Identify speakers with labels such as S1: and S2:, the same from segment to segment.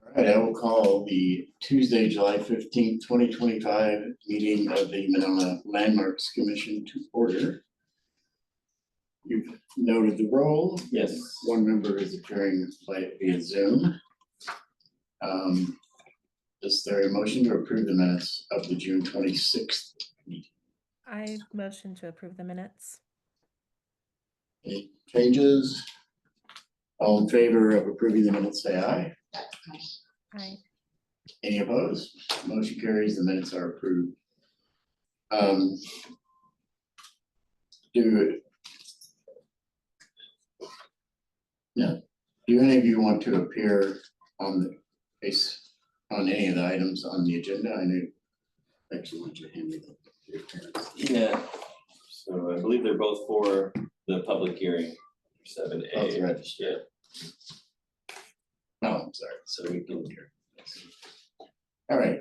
S1: All right, I will call the Tuesday, July 15th, 2025 meeting of the Monona Landmarks Commission to order. You've noted the roll.
S2: Yes.
S1: One member is appearing via Zoom. Is there a motion to approve the minutes of the June 26th meeting?
S3: I motion to approve the minutes.
S1: Any changes? All in favor of approving the minutes, say aye.
S3: Aye.
S1: Any opposed? Motion carries. The minutes are approved. Do any of you want to appear on the base on any of the items on the agenda? I know actually want you to hand me the appearance.
S2: Yeah, so I believe they're both for the public hearing, 7A.
S1: Both registered.
S2: Yeah,
S1: No, I'm sorry.
S2: so we can hear.
S1: All right.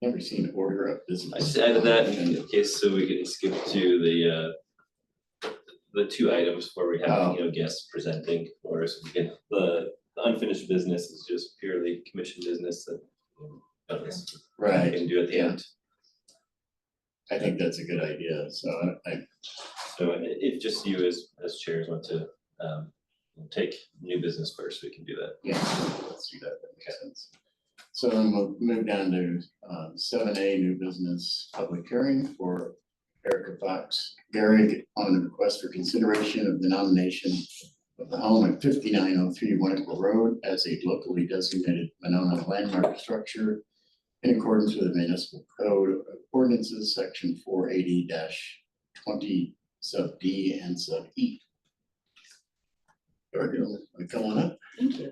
S1: Never seen order of business.
S2: I just added that in case so we can skip to the two items where we have, guests presenting, or so we can, the unfinished business is just purely commission business that we
S1: Right.
S2: can do at the
S1: Yeah.
S2: end.
S1: I think that's a good idea. So
S2: So if just you as chairs want to take new business first, we can do that.
S1: yeah, let's do that. That makes sense. So then we'll move down to 7A, new business public hearing for Erica Fox Gehrig on a request for consideration of the nomination of the home at 5903 Winnequa Road as a locally designated Monona landmark structure in accordance with the municipal code of ordinances, section 480-20 sub D and sub E. Erica, come on up.
S4: Thank you.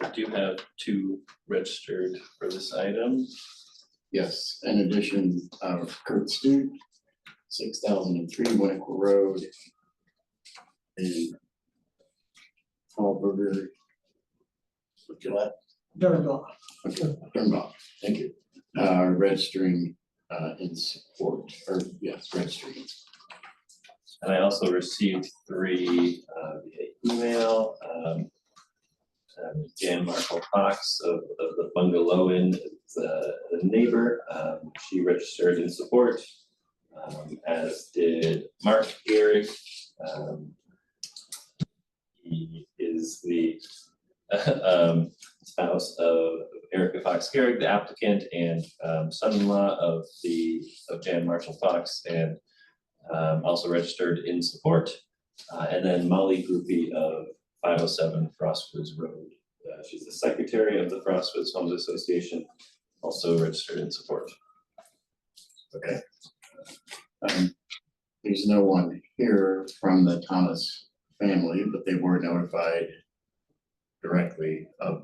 S2: We do have two registered for this item.
S1: Yes, in addition, Kurt Stute, 6003 Winnequa Road. And Paul Berger. What you like? Okay, Dernbach, thank you. Registering in support, or yes, registering.
S2: And I also received three via email. Jan Marshall Fox of the Bungalow Inn is the neighbor. She registered in support, as did Mark Gehrig. He is the spouse of Erica Fox Gehrig, the applicant, and son-in-law of Jan Marshall Fox, and also registered in support. And then Molly Groupie of 507 Frostwoods Road. She's the secretary of the Frostwoods Homes Association, also registered in support.
S1: Okay. There's no one here from the Thomas family, but they were notified directly of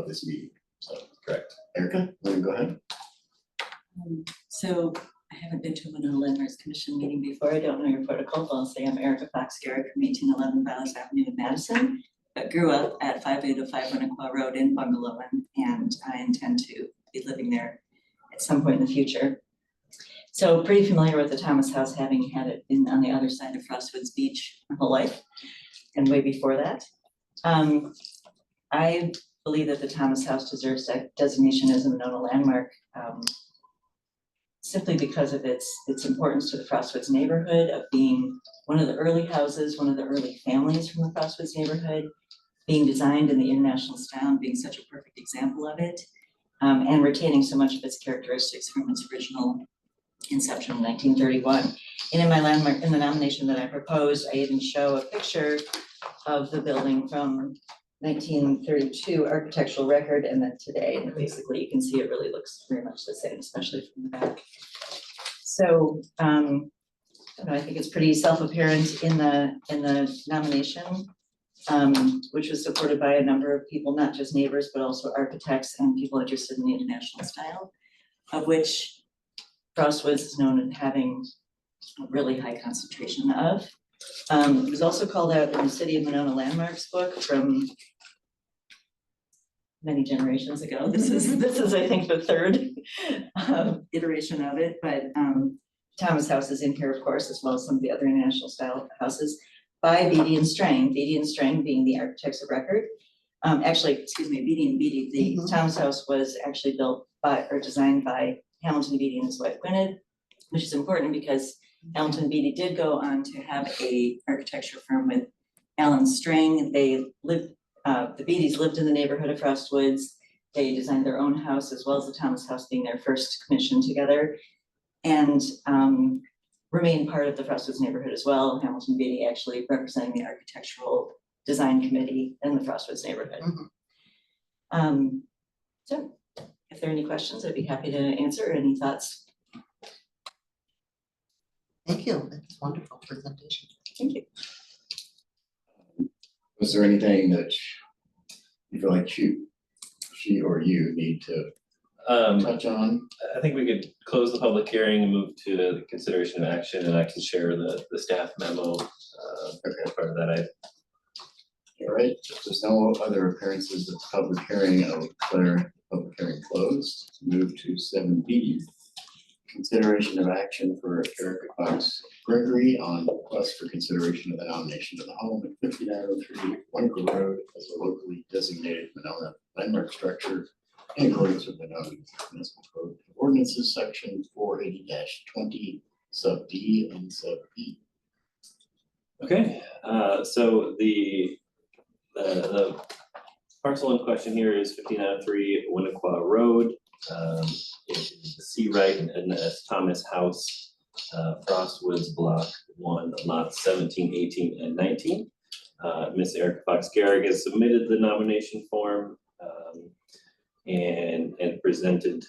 S1: this meeting. So correct. Erica, want to go ahead?
S4: So I haven't been to a Monona Landmarks Commission meeting before. I don't know your protocol, but I'll say I'm Erica Fox Gehrig from 1811 Vallis Avenue in Madison, but grew up at 5805 Winnequa Road in Bungalow Inn, and I intend to be living there at some point in the future. So pretty familiar with the Thomas House, having had it in on the other side of Frostwoods Beach my whole life, and way before that. I believe that the Thomas House deserves designation as a Monona landmark, simply because of its importance to the Frostwoods neighborhood, of being one of the early houses, one of the early families from the Frostwoods neighborhood, being designed in the international style and being such a perfect example of it, and retaining so much of its characteristics from its original inception in 1931. And in my landmark, in the nomination that I proposed, I even show a picture of the building from 1932 architectural record and then today, and basically you can see it really looks very much the same, especially from the back. So I think it's pretty self-apparent in the nomination, which was supported by a number of people, not just neighbors, but also architects and people interested in the international style, of which Frostwoods is known as having a really high concentration of. It was also called out in the City of Monona Landmarks book from many generations ago. This is, I think, the third iteration of it, but Thomas House is in here, of course, as well as some of the other international style houses by Beatty and Strang. Beatty and Strang being the architects of record. Actually, excuse me, Beatty and Beatty. The Thomas House was actually built by or designed by Hamilton Beatty and his wife Gwynedd, which is important because Hamilton Beatty did go on to have a architecture firm with Alan Strang. They lived, the Beattys lived in the neighborhood of Frostwoods. They designed their own house as well as the Thomas House being their first commission together, and remained part of the Frostwoods neighborhood as well. Hamilton Beatty actually representing the architectural design committee in the Frostwoods neighborhood. So if there are any questions, I'd be happy to answer. Any thoughts?
S5: Thank you. That's wonderful presentation.
S4: Thank you.
S1: Was there anything that you feel like she or you need to touch on?
S2: I think we could close the public hearing and move to the consideration of action, and I can share the staff memo. As part of that,
S1: All right, if there's no other appearances of the public hearing, I will declare the public hearing closed. Move to 7B. Consideration of action for Erica Fox Gregory on request for consideration of the nomination of the home at 5903 Winco Road as a locally designated Monona landmark structure in accordance with Monona Municipal Code of Ordinances, section 480-20, sub D and sub E.
S2: Okay, so the parcel in question here is 5903 Winnequa Road. It is the C right and as Thomas House, Frostwoods Block 1, lots 17, 18, and 19. Miss Erica Fox Garrick has submitted the nomination form and presented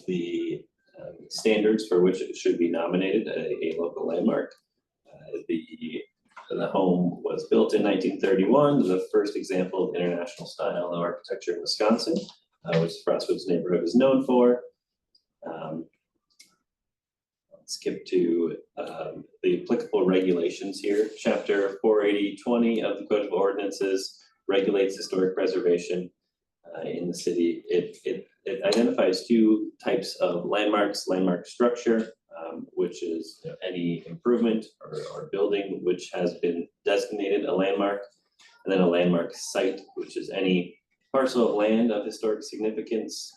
S2: the standards for which it should be nominated a local landmark. The home was built in 1931, the first example of international style of architecture in Wisconsin, which Frostwoods neighborhood is known for. Skip to the applicable regulations here. Chapter 480-20 of the Code of Ordinances regulates historic preservation in the city. It identifies two types of landmarks: landmark structure, which is any improvement or building which has been designated a landmark, and then a landmark site, which is any parcel of land of historic significance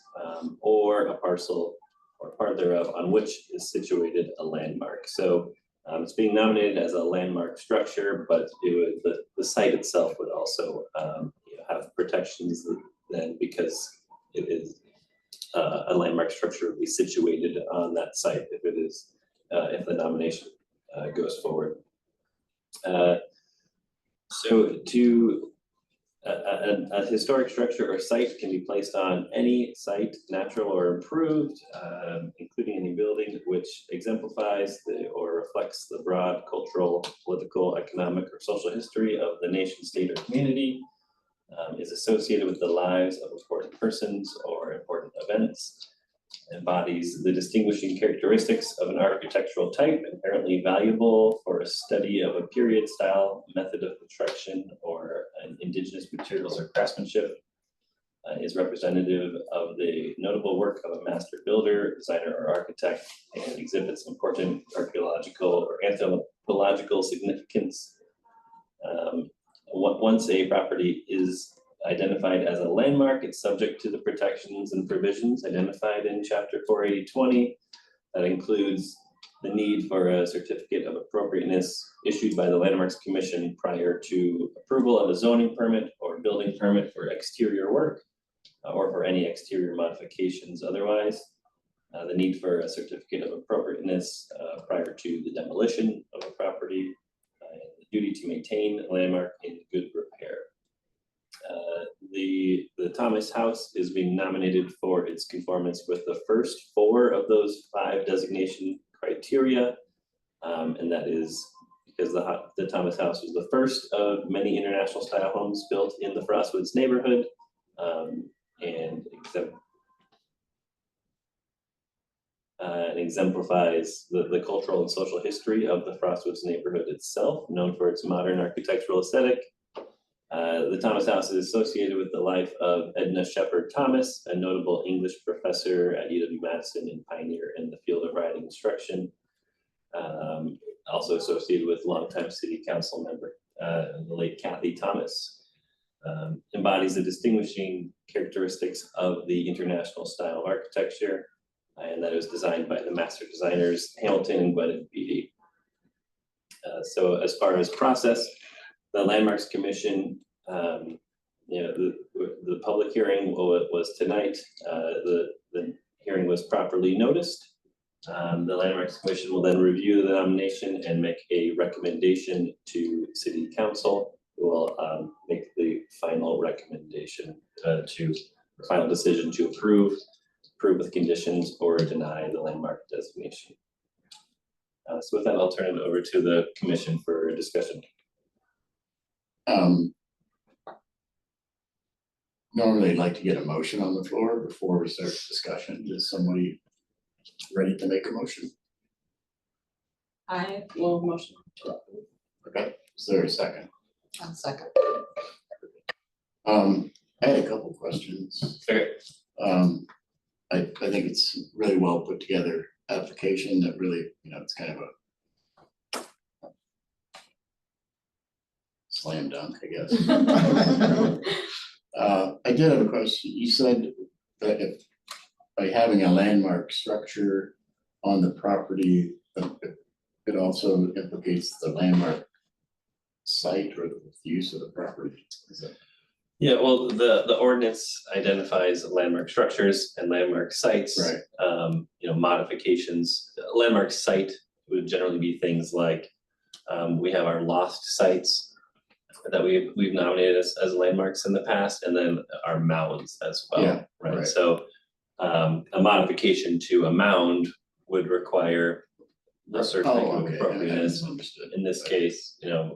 S2: or a parcel or part thereof on which is situated a landmark. So it's being nominated as a landmark structure, but the site itself would also have protections then, because it is a landmark structure would be situated on that site if it is if the nomination goes forward. So a historic structure or site can be placed on any site, natural or improved, including any building which exemplifies or reflects the broad cultural, political, economic, or social history of the nation, state, or community, is associated with the lives of important persons or important events, embodies the distinguishing characteristics of an architectural type inherently valuable for a study of a period, style, method of construction, or an indigenous materials or craftsmanship, is representative of the notable work of a master builder, designer, or architect, and exhibits important archaeological or anthropological significance. Once a property is identified as a landmark, it's subject to the protections and provisions identified in chapter 480-20. That includes the need for a certificate of appropriateness issued by the Landmarks Commission prior to approval of a zoning permit or building permit for exterior work or for any exterior modifications otherwise. The need for a certificate of appropriateness prior to the demolition of a property, and the duty to maintain a landmark in good repair. The Thomas House is being nominated for its conformance with the first 4 of those 5 designation criteria, and that is because the Thomas House was the first of many international style homes built in the Frostwoods neighborhood, and exemplifies the cultural and social history of the Frostwoods neighborhood itself, known for its modern architectural aesthetic. The Thomas House is associated with the life of Edna Shepherd Thomas, a notable English professor at UW-Madison and pioneer in the field of writing instruction. Also associated with longtime city council member, the late Kathy Thomas. Embodies the distinguishing characteristics of the international style of architecture, and that was designed by the master designers Hamilton and Gwynedd Beatty. So as far as process, the Landmarks Commission, the public hearing was tonight. The hearing was properly noticed. The Landmarks Commission will then review the nomination and make a recommendation to City Council, who will make the final recommendation final decision to approve with conditions or deny the landmark designation. So with that, I'll turn it over to the commission for discussion.
S1: Normally I'd like to get a motion on the floor before we start the discussion. Is somebody ready to make a motion?
S6: I will motion to approve.
S1: Okay, is there a second?
S5: One second.
S1: I had a couple questions.
S2: Okay.
S1: I think it's really well put together application that really, it's kind of a slam dunk, I guess. I did have a question. You said that if by having a landmark structure on the property, it also implicates the landmark site or the use of the property. Is that?
S2: Yeah, well, the ordinance identifies landmark structures and landmark sites.
S1: Right.
S2: Modifications. A landmark site would generally be things like, we have our lost sites that we've nominated as landmarks in the past, and then our mounds as well.
S1: Yeah,
S2: right.
S1: right.
S2: So a modification to a mound would require a certain type of
S1: Okay.
S2: appropriateness.
S1: Understood.
S2: In this case, a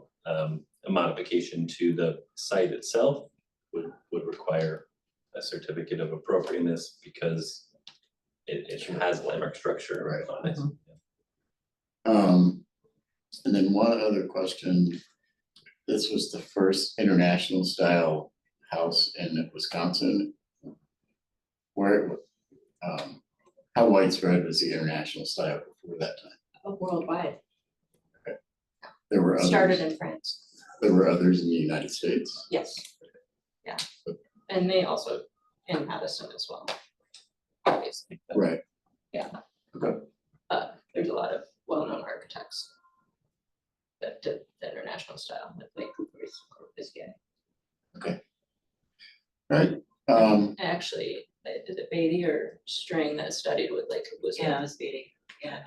S2: modification to the site itself would require a certificate of appropriateness because it has landmark structure on it.
S1: And then one other question. This was the first international style house in Wisconsin. Where, how widespread was the international style before that time?
S6: Worldwide.
S1: There were others.
S6: Started in France.
S1: There were others in the United States.
S6: Yes. Yeah. And they also in Madison as well. Obviously. But
S1: Right.
S6: Yeah.
S1: Okay.
S6: There's a lot of well-known architects that did the international style, like Cooper is gay.
S1: Right.
S6: Actually, is it Beatty or String that studied with like was
S4: Yeah, it was Beatty, yeah.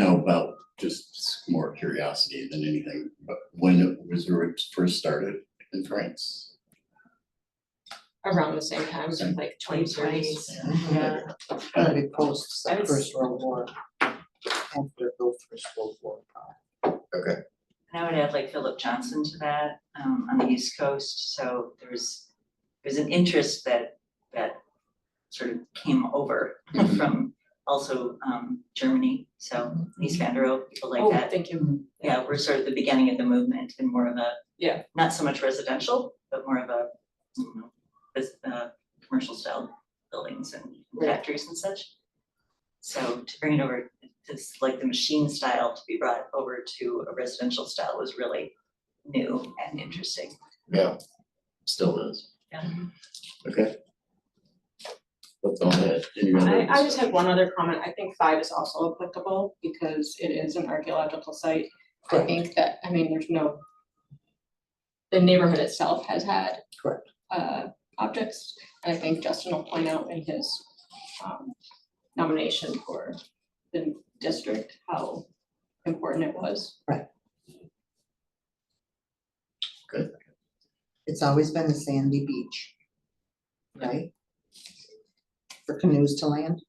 S1: About just more curiosity than anything, but when it was first started in France.
S6: around the same time, like 2030s.
S4: Yeah.
S5: Probably post
S6: I
S5: the
S6: would
S5: First World War. After the First World War.
S1: Okay.
S4: And I would add like Philip Johnson to that, on the East Coast, so there's an interest that sort of came over
S1: Mhm.
S4: from also Germany, so East Van der Rohe, people like
S6: Oh,
S4: that.
S6: thank you.
S4: Yeah, we're sort of the beginning of the movement and more of a,
S6: Yeah.
S4: not so much residential, but more of a, commercial style buildings and
S6: Right.
S4: factories and such. So to bring it over, it's like the machine style to be brought over to a residential style was really new and interesting.
S1: Yeah, still is.
S4: Yeah.
S1: Okay. That's all that. Any other
S6: I just
S1: discussion?
S6: had one other comment. I think 5 is also applicable because it is an archaeological site. I
S5: Correct.
S6: think that, the neighborhood itself has had
S5: Correct.
S6: objects, and I think Justin will point out in his nomination for the district how important it was.
S5: It's always been a sandy beach. Right? For canoes to land,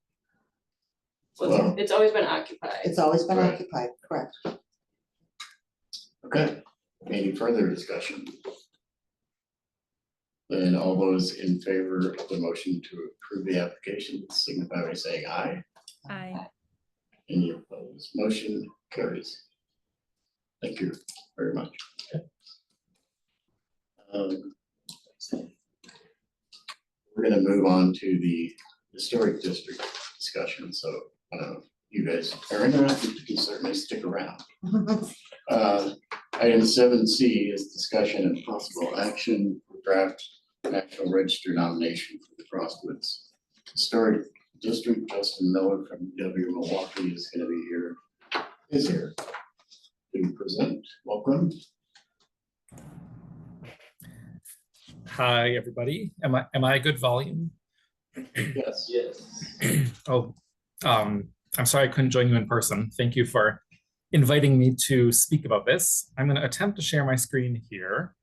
S1: Well-
S6: It's always been occupied.
S5: it's always been
S1: Right.
S5: occupied, correct?
S1: Okay, any further discussion? Then all those in favor of the motion to approve the application signify by saying aye.
S3: Aye.
S1: Any opposed, motion carries. Thank you very much. We're gonna move on to the historic district discussion, so, you guys are interested, you can certainly stick around. Item 7C is discussion and possible action for draft National Register nomination for the Frostwoods Historic District. Justin Miller from UW Milwaukee is gonna be here, to present. Welcome.
S7: Hi, everybody. Am I a good volume?
S1: Yes.
S2: Yes.
S7: Oh, I'm sorry I couldn't join you in person. Thank you for inviting me to speak about this. I'm going to attempt to share my screen here.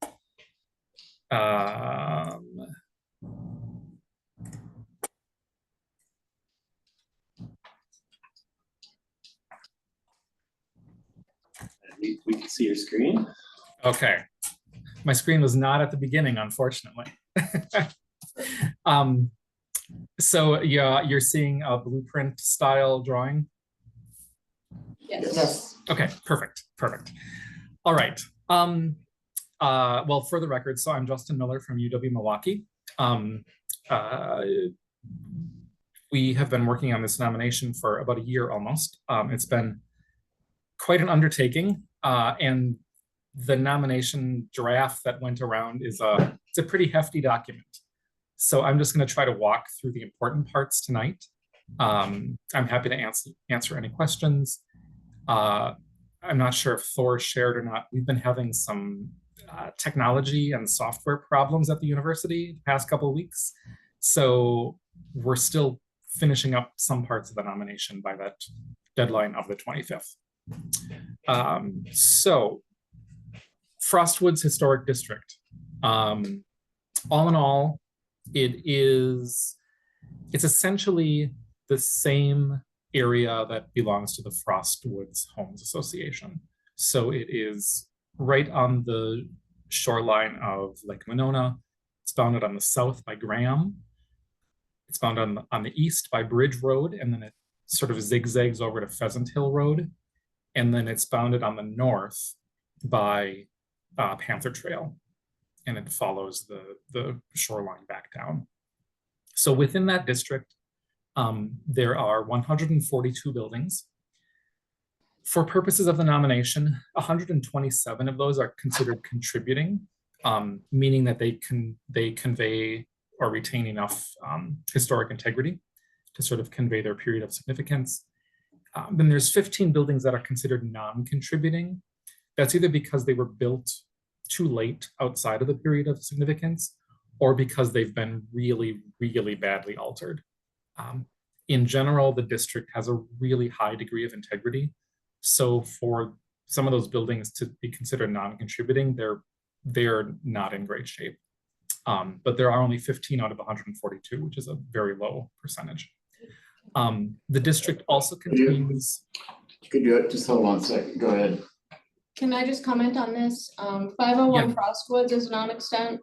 S2: We can see your screen.
S7: Okay. My screen was not at the beginning, unfortunately. So yeah, you're seeing a blueprint style drawing.
S6: Yes.
S7: Okay, perfect. All right. Well, for the record, so I'm Justin Miller from UW Milwaukee. We have been working on this nomination for about a year almost. It's been quite an undertaking, and the nomination draft that went around it's a pretty hefty document. So I'm just going to try to walk through the important parts tonight. I'm happy to answer any questions. I'm not sure if Thor shared or not. We've been having some technology and software problems at the university the past couple of weeks. So we're still finishing up some parts of the nomination by that deadline of the 25th. So Frostwoods Historic District. All in all, it's essentially the same area that belongs to the Frostwoods Homes Association. So it is right on the shoreline of Lake Monona. It's bounded on the south by Graham. It's bounded on the east by Bridge Road, and then it sort of zigzags over to Pheasant Hill Road. And then it's bounded on the north by Panther Trail, and it follows the shoreline back down. So within that district, there are 142 buildings. For purposes of the nomination, 127 of those are considered contributing, meaning that they convey or retain enough historic integrity to sort of convey their period of significance. Then there's 15 buildings that are considered non-contributing. That's either because they were built too late outside of the period of significance, or because they've been really, really badly altered. In general, the district has a really high degree of integrity. So for some of those buildings to be considered non-contributing, they're not in great shape. But there are only 15 out of 142, which is a very low percentage. The district also contains...
S1: Could you just hold on a second? Go ahead.
S6: Can I just comment on this? 501
S7: Yeah.
S6: Frostwoods is non-extent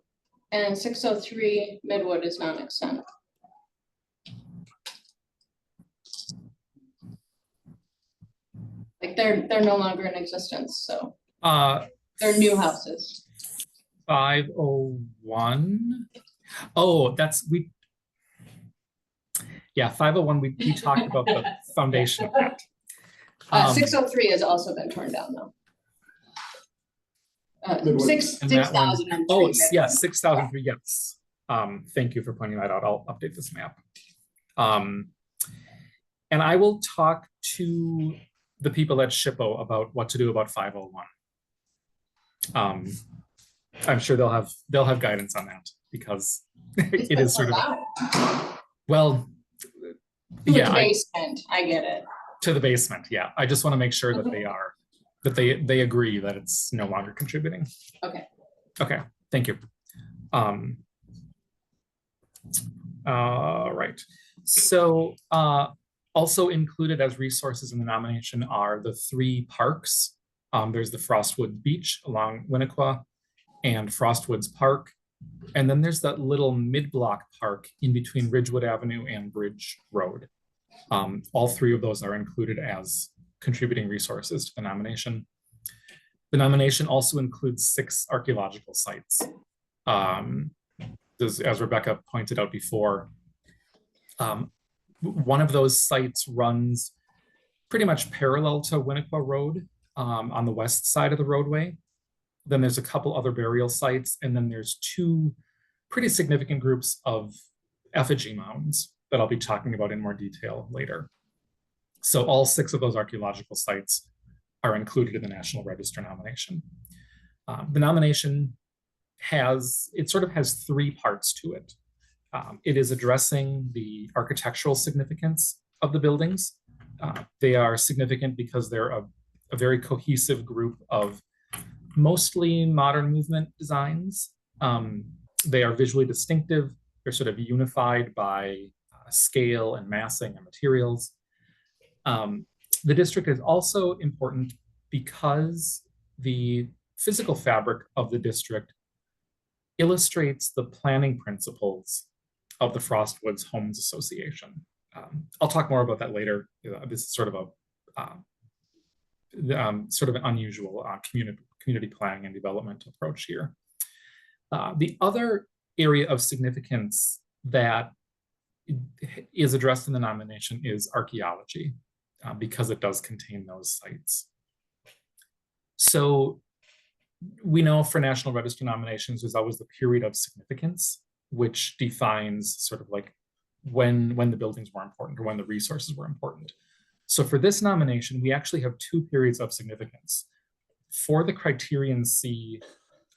S6: and 603 Midwood is non-extent. Like they're no longer in existence, so they're new houses.
S7: 501. Oh, yeah, 501, we talked about the foundation of that.
S6: 603 has also been torn down though.
S1: Midwood.
S6: 6,003.
S7: Oh, yeah, 6,003, yes. Thank you for pointing that out. I'll update this map. And I will talk to the people at SHPO about what to do about 501. I'm sure they'll have guidance on that, because it is sort of, well, yeah,
S6: Basement, I get it.
S7: to the basement. Yeah, I just want to make sure that they agree that it's no longer contributing.
S6: Okay.
S7: Okay, thank you. Right. So also included as resources in the nomination are the 3 parks. There's the Frostwood Beach along Winnequa and Frostwoods Park. And then there's that little mid-block park in between Ridgewood Avenue and Bridge Road. All 3 of those are included as contributing resources to the nomination. The nomination also includes 6 archaeological sites. As Rebecca pointed out before, one of those sites runs pretty much parallel to Winnequa Road on the west side of the roadway. Then there's a couple other burial sites, and then there's two pretty significant groups of effigy mounds that I'll be talking about in more detail later. So all 6 of those archaeological sites are included in the National Register nomination. The nomination has 3 parts to it. It is addressing the architectural significance of the buildings. They are significant because they're a very cohesive group of mostly modern movement designs. They are visually distinctive. They're sort of unified by scale and massing and materials. The district is also important because the physical fabric of the district illustrates the planning principles of the Frostwoods Homes Association. I'll talk more about that later. This is sort of an unusual community planning and development approach here. The other area of significance that is addressed in the nomination is archaeology, because it does contain those sites. So we know for National Register nominations, there's always the period of significance, which defines sort of like when the buildings were important or when the resources were important. So for this nomination, we actually have 2 periods of significance. For the Criterion C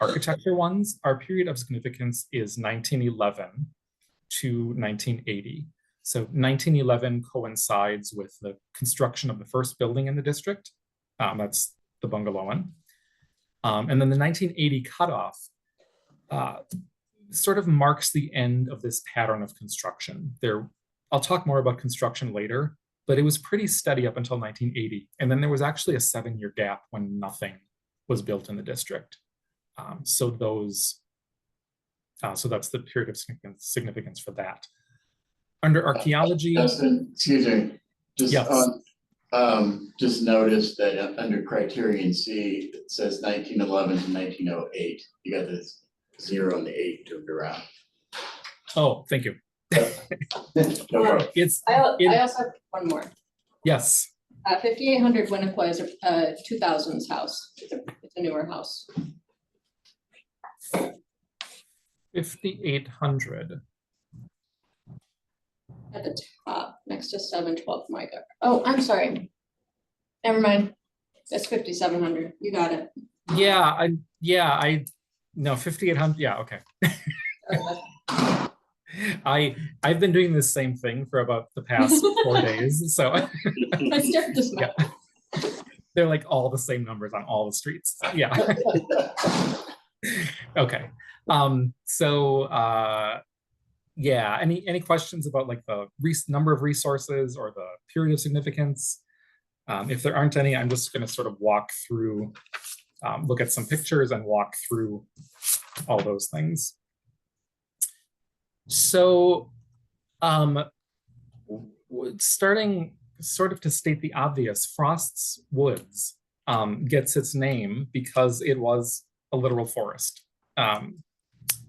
S7: architecture ones, our period of significance is 1911 to 1980. So 1911 coincides with the construction of the first building in the district. That's the Bungalowan. And then the 1980 cutoff sort of marks the end of this pattern of construction. I'll talk more about construction later, but it was pretty steady up until 1980. And then there was actually a 7-year gap when nothing was built in the district. So that's the period of significance for that. Under archaeology.
S1: Justin, excuse me, just
S7: Yes.
S1: just noticed that under Criterion C, it says 1911 to 1908. You got the 0 and the 8 turned around.
S7: Oh, thank you.
S1: No problem.
S6: I also have one more.
S7: Yes.
S6: 5800 Winnequa is a 2000s house. It's a newer house.
S7: 5800.
S6: At the top, next to 712 Micah. Oh, I'm sorry. Never mind. That's 5700. You got it.
S7: No, 5800. Yeah, okay.
S6: Sorry,
S7: I've been doing this same thing for about the past 4 days. So
S6: I stared this map.
S7: they're like all the same numbers on all the streets. Yeah. Okay. Yeah, any questions about like the number of resources or the period of significance? If there aren't any, I'm just going to sort of walk through, look at some pictures and walk through all those things. So starting sort of to state the obvious, Frost's Woods gets its name because it was a literal forest.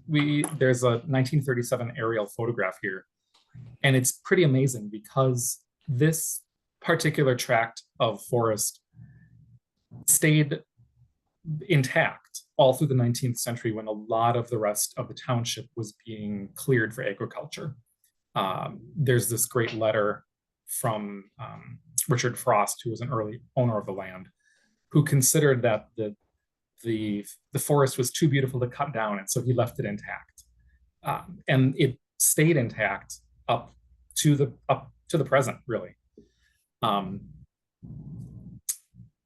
S7: There's a 1937 aerial photograph here, and it's pretty amazing because this particular tract of forest stayed intact all through the 19th century when a lot of the rest of the township was being cleared for agriculture. There's this great letter from Richard Frost, who was an early owner of the land, who considered that the forest was too beautiful to cut down, and so he left it intact. And it stayed intact up to the present, really.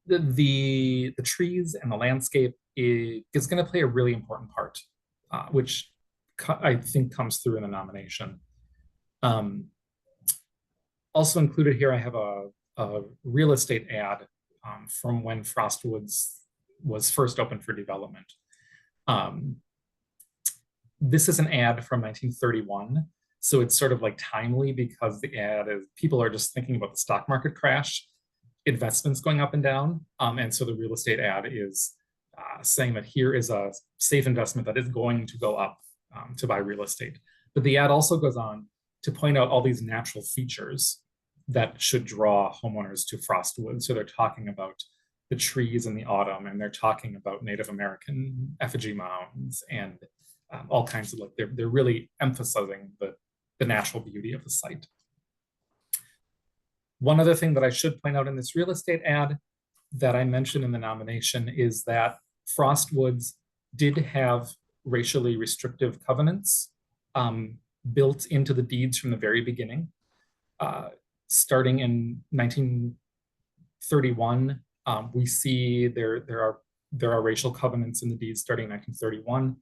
S7: The trees and the landscape is going to play a really important part, which I think comes through in the nomination. Also included here, I have a real estate ad from when Frostwoods was first opened for development. This is an ad from 1931. So it's sort of like timely because the ad is, people are just thinking about the stock market crash, investments going up and down. And so the real estate ad is saying that here is a safe investment that is going to go up to buy real estate. But the ad also goes on to point out all these natural features that should draw homeowners to Frostwood. So they're talking about the trees in the autumn, and they're talking about Native American effigy mounds and all kinds of, like, they're really emphasizing the natural beauty of the site. One other thing that I should point out in this real estate ad that I mentioned in the nomination is that Frostwoods did have racially restrictive covenants built into the deeds from the very beginning. Starting in 1931, we see there are racial covenants in the deeds starting in 1931.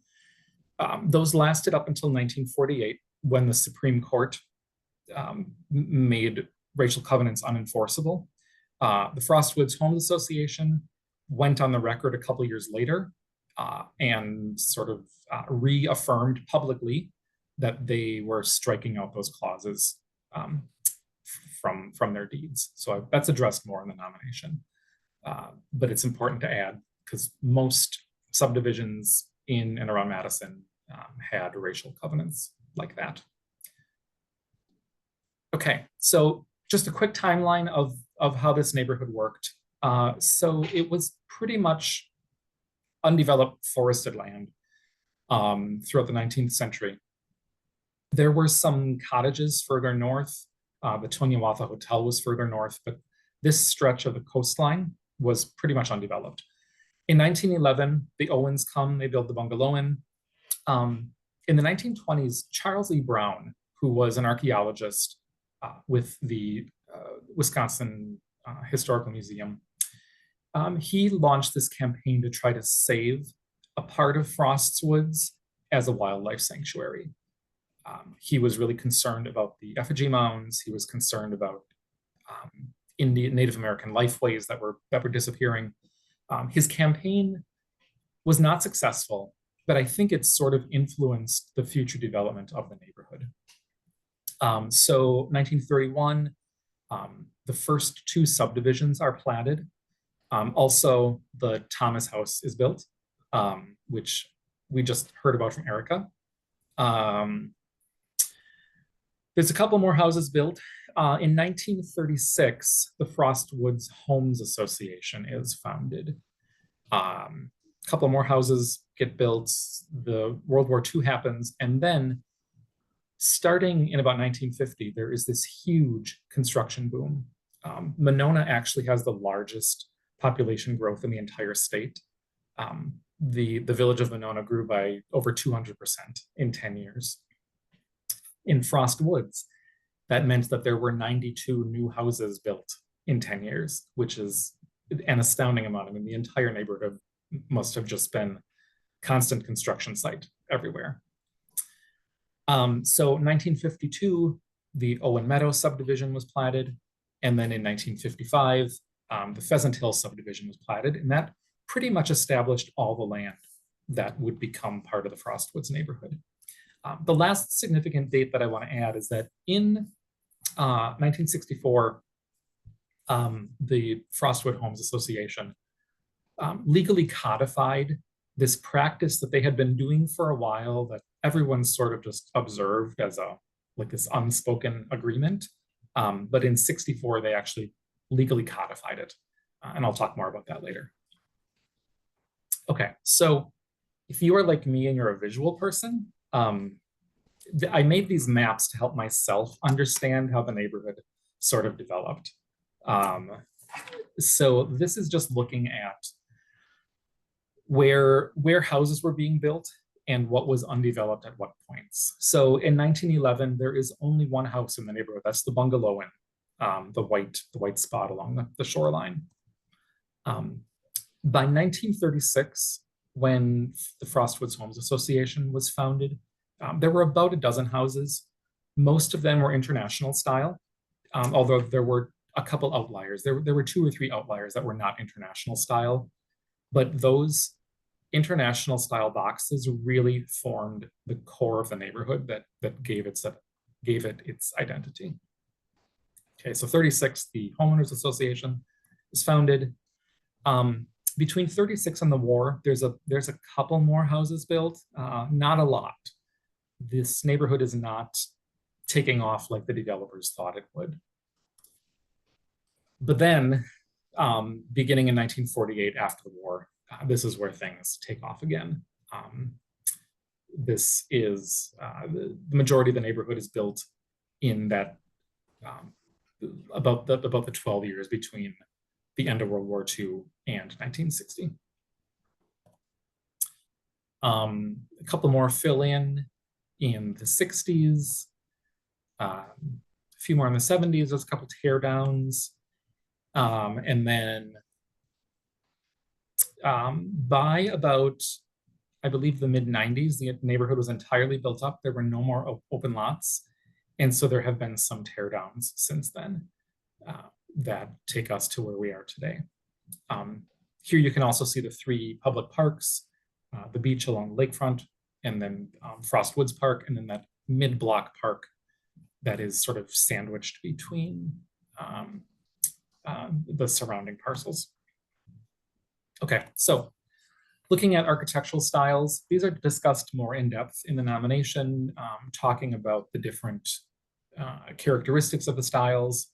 S7: Those lasted up until 1948, when the Supreme Court made racial covenants unenforceable. The Frostwoods Homes Association went on the record a couple years later and sort of reaffirmed publicly that they were striking out those clauses from their deeds. So that's addressed more in the nomination. But it's important to add because most subdivisions in and around Madison had racial covenants like that. Okay, so just a quick timeline of how this neighborhood worked. So it was pretty much undeveloped forested land throughout the 19th century. There were some cottages further north. The Tonyawatha Hotel was further north, but this stretch of the coastline was pretty much undeveloped. In 1911, the Owens come, they build the Bungalow Inn. In the 1920s, Charles E. Brown, who was an archaeologist with the Wisconsin Historical Museum, he launched this campaign to try to save a part of Frostwoods as a wildlife sanctuary. He was really concerned about the effigy mounds. He was concerned about Indian, Native American lifeways that were disappearing. His campaign was not successful, but I think it sort of influenced the future development of the neighborhood. So 1931, the first two subdivisions are platted. Also, the Thomas House is built, which we just heard about from Erica. There's a couple more houses built. In 1936, the Frostwoods Homes Association is founded. A couple more houses get built. The World War II happens, and then starting in about 1950, there is this huge construction boom. Monona actually has the largest population growth in the entire state. The village of Monona grew by over 200% in 10 years. In Frostwoods, that meant that there were 92 new houses built in 10 years, which is an astounding amount. I mean, the entire neighborhood must have just been constant construction site everywhere. So 1952, the Owen Meadow subdivision was platted. And then in 1955, the Pheasant Hill subdivision was platted. And that pretty much established all the land that would become part of the Frostwoods neighborhood. The last significant date that I want to add is that in 1964, the Frostwood Homes Association legally codified this practice that they had been doing for a while that everyone sort of just observed as this unspoken agreement. But in 64, they actually legally codified it. And I'll talk more about that later. Okay, so if you are like me and you're a visual person, I made these maps to help myself understand how the neighborhood sort of developed. So this is just looking at where houses were being built and what was undeveloped at what points. So in 1911, there is only one house in the neighborhood. That's the Bungalow Inn, the white spot along the shoreline. By 1936, when the Frostwoods Homes Association was founded, there were about a dozen houses. Most of them were international style, although there were a couple outliers. There were 2 or 3 outliers that were not international style, but those international style boxes really formed the core of the neighborhood that gave it its identity. Okay, so 36, the Homeowners Association is founded. between 36 and the war, there's a couple more houses built, not a lot. This neighborhood is not taking off like the developers thought it would. But then, beginning in 1948, after the war, this is where things take off again. This is the majority of the neighborhood is built in that about the 12 years between the end of World War II and 1960. A couple more fill in the 60s, a few more in the 70s. There's a couple tear downs. And then by about, I believe, the mid 90s, the neighborhood was entirely built up. There were no more open lots. And so there have been some tear downs since then that take us to where we are today. Here you can also see the 3 public parks, the beach along the lakefront, and then Frost Woods Park, and then that mid-block park that is sort of sandwiched between the surrounding parcels. Okay, so looking at architectural styles, these are discussed more in depth in the nomination, talking about the different characteristics of the styles.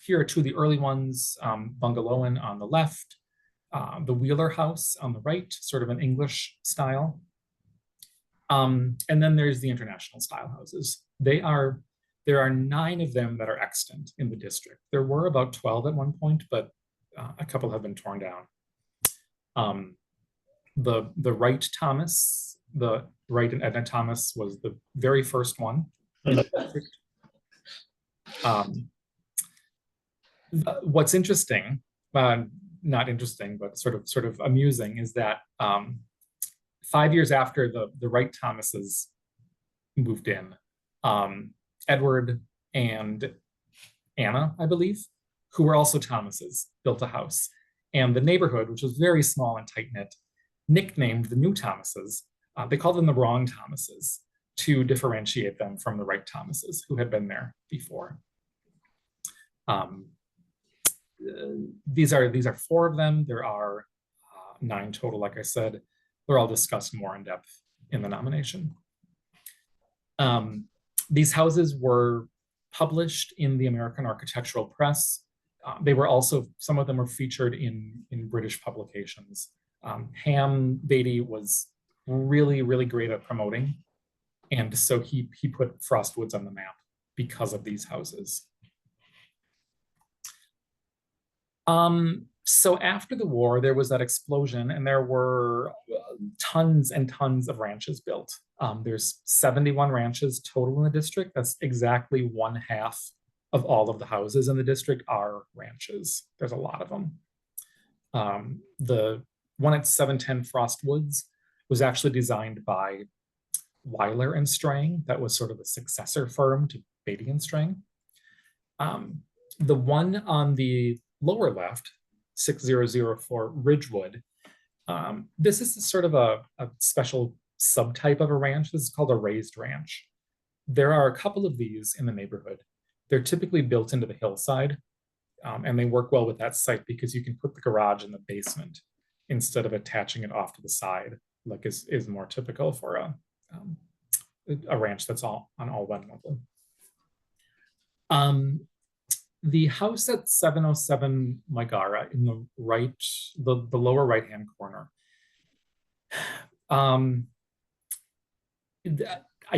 S7: Here are 2 of the early ones, Bungalowan on the left, the Wheeler House on the right, sort of an English style. And then there's the international style houses. There are 9 of them that are extant in the district. There were about 12 at one point, but a couple have been torn down. The Wright Thomas, the Wright and Edna Thomas was the very first one in the district. What's interesting, not interesting, but sort of amusing, is that 5 years after the Wright Thomases moved in, Edward and Anna, I believe, who were also Thomases, built a house. And the neighborhood, which was very small and tight-knit, nicknamed the new Thomases, they called them the wrong Thomases to differentiate them from the Wright Thomases who had been there before. These are 4 of them. There are 9 total, like I said. They're all discussed more in depth in the nomination. These houses were published in the American Architectural Press. They were also, some of them were featured in British publications. Ham Beatty was really, really great at promoting. And so he put Frost Woods on the map because of these houses. So after the war, there was that explosion and there were tons and tons of ranches built. There's 71 ranches total in the district. That's exactly 1/2 of all of the houses in the district are ranches. There's a lot of them. The one at 710 Frost Woods was actually designed by Weiler and Strang. That was sort of a successor firm to Beatty and Strang. The one on the lower left, 6004 Ridgewood, this is sort of a special subtype of a ranch. This is called a raised ranch. There are a couple of these in the neighborhood. They're typically built into the hillside, and they work well with that site because you can put the garage in the basement instead of attaching it off to the side, like is more typical for a ranch that's all on all one level. The house at 707 Maigara in the right, the lower right-hand corner. I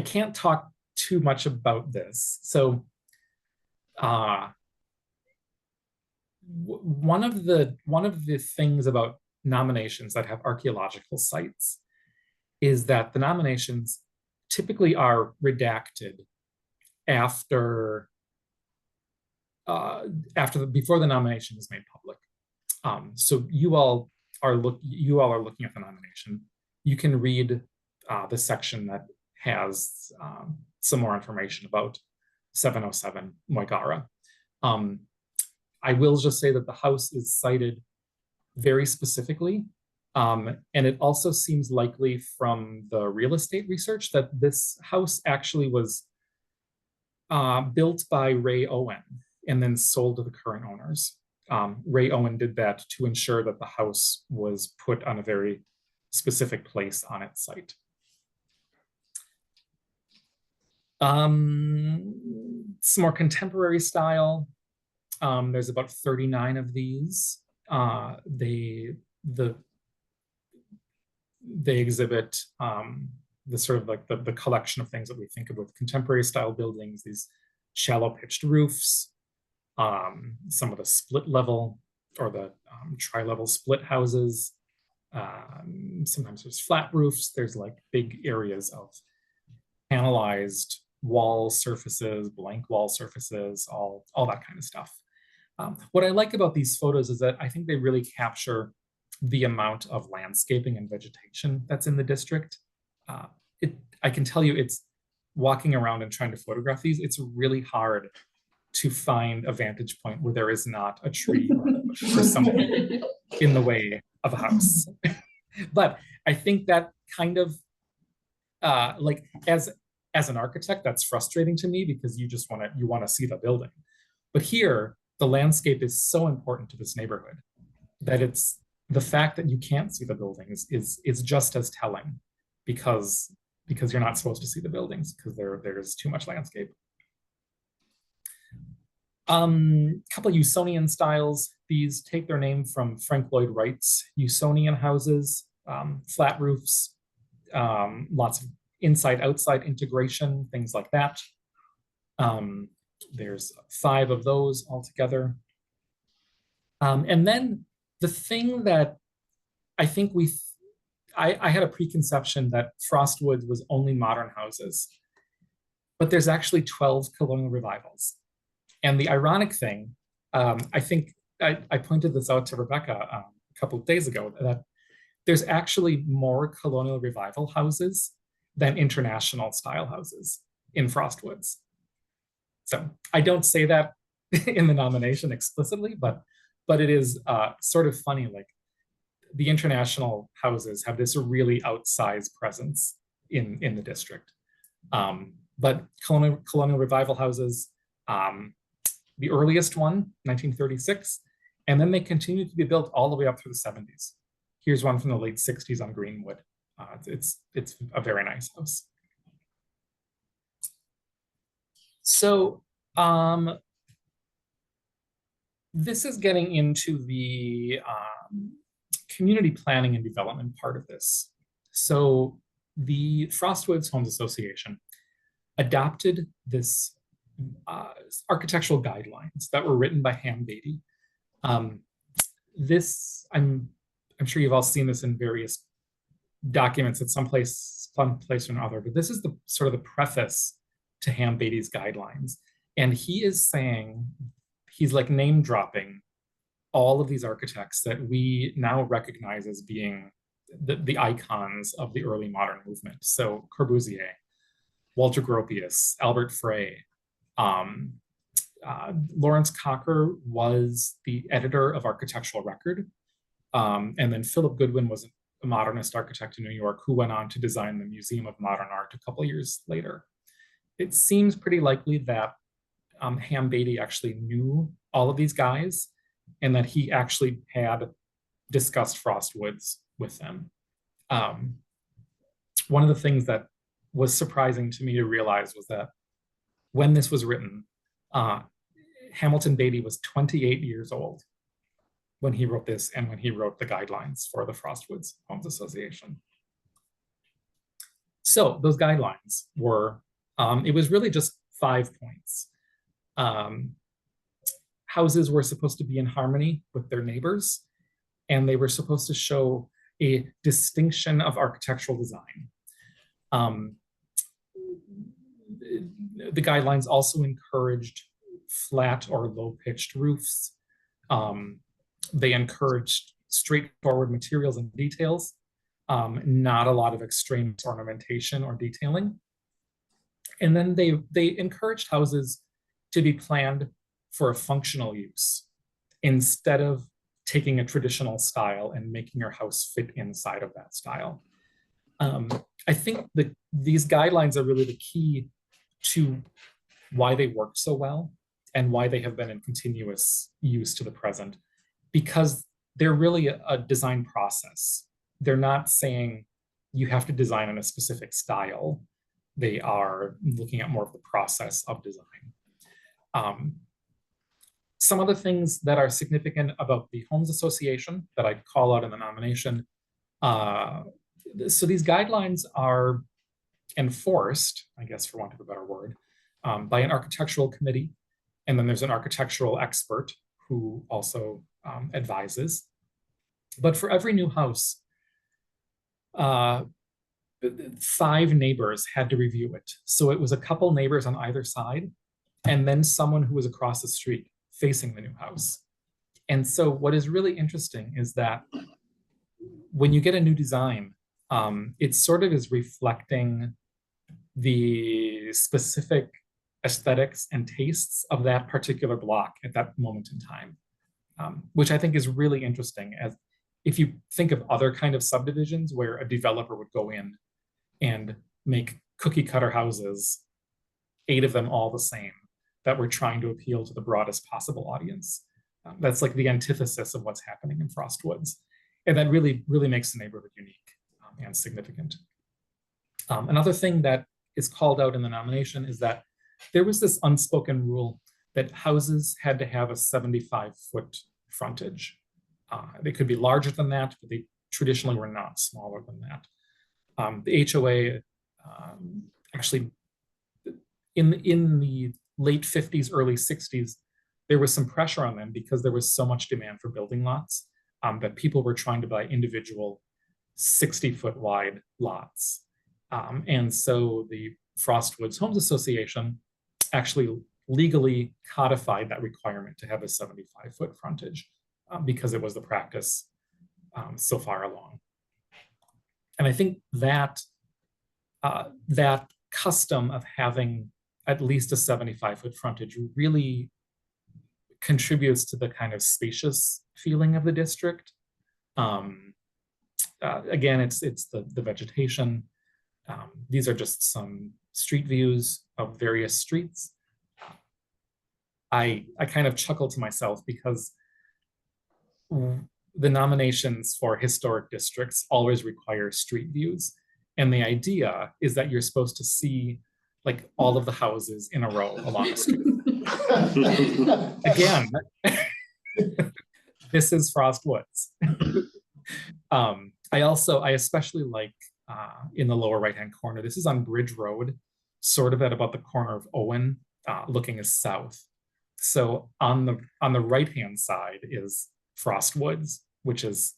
S7: can't talk too much about this. So one of the things about nominations that have archaeological sites is that the nominations typically are redacted before the nomination is made public. So you all are looking at the nomination. You can read the section that has some more information about 707 Maigara. I will just say that the house is cited very specifically, and it also seems likely from the real estate research that this house actually was built by Ray Owen and then sold to the current owners. Ray Owen did that to ensure that the house was put on a very specific place on its site. Some more contemporary style. There's about 39 of these. They exhibit the sort of like the collection of things that we think of with contemporary style buildings, these shallow pitched roofs, some of the split level or the tri-level split houses. Sometimes there's flat roofs. There's like big areas of panelized wall surfaces, blank wall surfaces, all that kind of stuff. What I like about these photos is that I think they really capture the amount of landscaping and vegetation that's in the district. I can tell you, it's walking around and trying to photograph these, it's really hard to find a vantage point where there is not a tree or something in the way of a house. But I think that kind of like as an architect, that's frustrating to me because you just want to see the building. But here, the landscape is so important to this neighborhood that it's the fact that you can't see the buildings is just as telling because you're not supposed to see the buildings because there's too much landscape. Couple of Usonian styles. These take their name from Frank Lloyd Wright's Usonian houses, flat roofs, lots of inside-outside integration, things like that. There's 5 of those altogether. And then the thing that I think I had a preconception that Frostwoods was only modern houses, but there's actually 12 colonial revivals. And the ironic thing, I think I pointed this out to Rebecca a couple of days ago, that there's actually more colonial revival houses than international style houses in Frostwoods. So I don't say that in the nomination explicitly, but it is sort of funny, like the international houses have this really outsized presence in the district. But colonial revival houses, the earliest one, 1936, and then they continued to be built all the way up through the 70s. Here's one from the late 60s on Greenwood. It's a very nice house. So this is getting into the community planning and development part of this. So the Frostwoods Homes Association adopted this architectural guidelines that were written by Ham Beatty. This, I'm sure you've all seen this in various documents at some place or another, but this is the sort of the preface to Ham Beatty's guidelines. And he is saying, he's like name dropping all of these architects that we now recognize as being the icons of the early modern movement. So Corbusier, Walter Gropius, Albert Frey, Lawrence Cocker was the editor of Architectural Record. And then Philip Goodwin was a modernist architect in New York who went on to design the Museum of Modern Art a couple years later. It seems pretty likely that Ham Beatty actually knew all of these guys and that he actually had discussed Frostwoods with them. One of the things that was surprising to me to realize was that when this was written, Hamilton Beatty was 28 years old when he wrote this and when he wrote the guidelines for the Frostwoods Homes Association. So those guidelines were, it was really just 5 points. Houses were supposed to be in harmony with their neighbors, and they were supposed to show a distinction of architectural design. The guidelines also encouraged flat or low-pitched roofs. They encouraged straightforward materials and details, not a lot of extreme ornamentation or detailing. And then they encouraged houses to be planned for a functional use instead of taking a traditional style and making your house fit inside of that style. I think these guidelines are really the key to why they work so well. and why they have been in continuous use to the present, because they're really a design process. They're not saying you have to design in a specific style. They are looking at more of the process of design. Some other things that are significant about the Homes Association that I call out in the nomination. So these guidelines are enforced, I guess for want of a better word, by an architectural committee. And then there's an architectural expert who also advises. But for every new house, 5 neighbors had to review it. So it was a couple neighbors on either side, and then someone who was across the street facing the new house. And so what is really interesting is that when you get a new design, it sort of is reflecting the specific aesthetics and tastes of that particular block at that moment in time, which I think is really interesting. As if you think of other kind of subdivisions where a developer would go in and make cookie cutter houses, 8 of them all the same, that we're trying to appeal to the broadest possible audience. That's like the antithesis of what's happening in Frostwoods. And that really, really makes the neighborhood unique and significant. Another thing that is called out in the nomination is that there was this unspoken rule that houses had to have a 75-foot frontage. They could be larger than that, but they traditionally were not smaller than that. The HOA actually, in the late 50s, early 60s, there was some pressure on them because there was so much demand for building lots that people were trying to buy individual 60-foot wide lots. And so the Frostwoods Homes Association actually legally codified that requirement to have a 75-foot frontage because it was the practice so far along. And I think that that custom of having at least a 75-foot frontage really contributes to the kind of spacious feeling of the district. Again, it's the vegetation. These are just some street views of various streets. I kind of chuckle to myself because the nominations for historic districts always require street views. And the idea is that you're supposed to see like all of the houses in a row along the street. Again, this is Frostwoods. I especially like in the lower right-hand corner, this is on Bridge Road, sort of at about the corner of Owen, looking as south. So on the right-hand side is Frostwoods, which is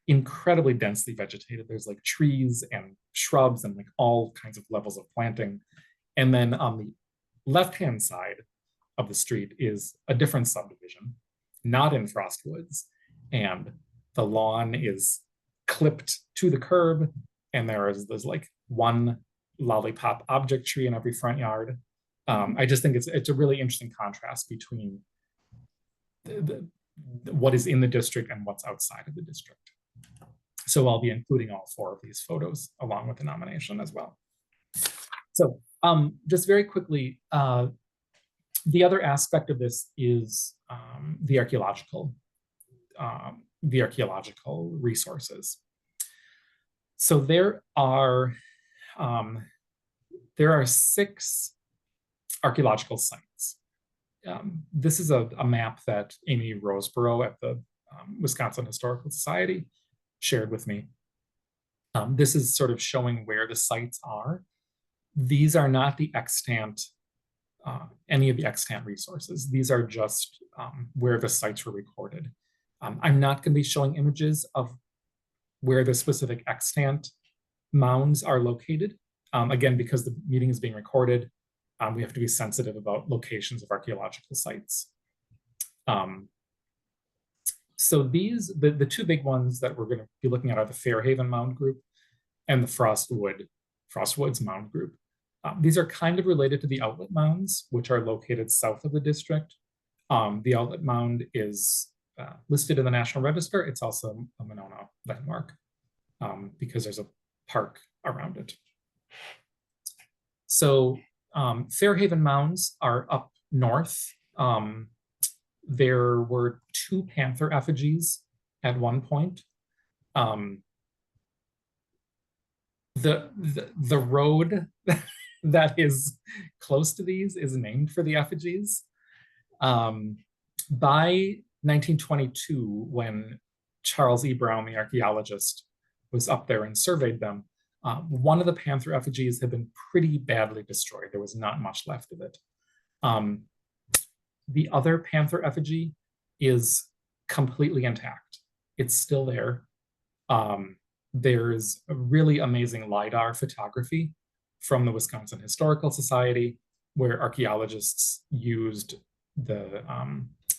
S7: incredibly densely vegetated. There's like trees and shrubs and like all kinds of levels of planting. And then on the left-hand side of the street is a different subdivision, not in Frostwoods. And the lawn is clipped to the curb. And there's like one lollipop object tree in every front yard. I just think it's a really interesting contrast between what is in the district and what's outside of the district. So I'll be including all 4 of these photos along with the nomination as well. So just very quickly, the other aspect of this is the archaeological resources. So there are 6 archaeological sites. This is a map that Amy Roseborough at the Wisconsin Historical Society shared with me. This is sort of showing where the sites are. These are not the extant, any of the extant resources. These are just where the sites were recorded. I'm not going to be showing images of where the specific extant mounds are located. Again, because the meeting is being recorded, we have to be sensitive about locations of archaeological sites. So the 2 big ones that we're going to be looking at are the Fairhaven Mound Group and the Frostwoods Mound Group. These are kind of related to the outlet mounds, which are located south of the district. The outlet mound is listed in the National Register. It's also a Monona landmark because there's a park around it. So Fairhaven mounds are up north There were 2 panther effigies at one point. The road that is close to these is named for the effigies. By 1922, when Charles E. Brown, the archaeologist, was up there and surveyed them, one of the panther effigies had been pretty badly destroyed. There was not much left of it. The other panther effigy is completely intact. It's still there. There's a really amazing LiDAR photography from the Wisconsin Historical Society, where archaeologists used the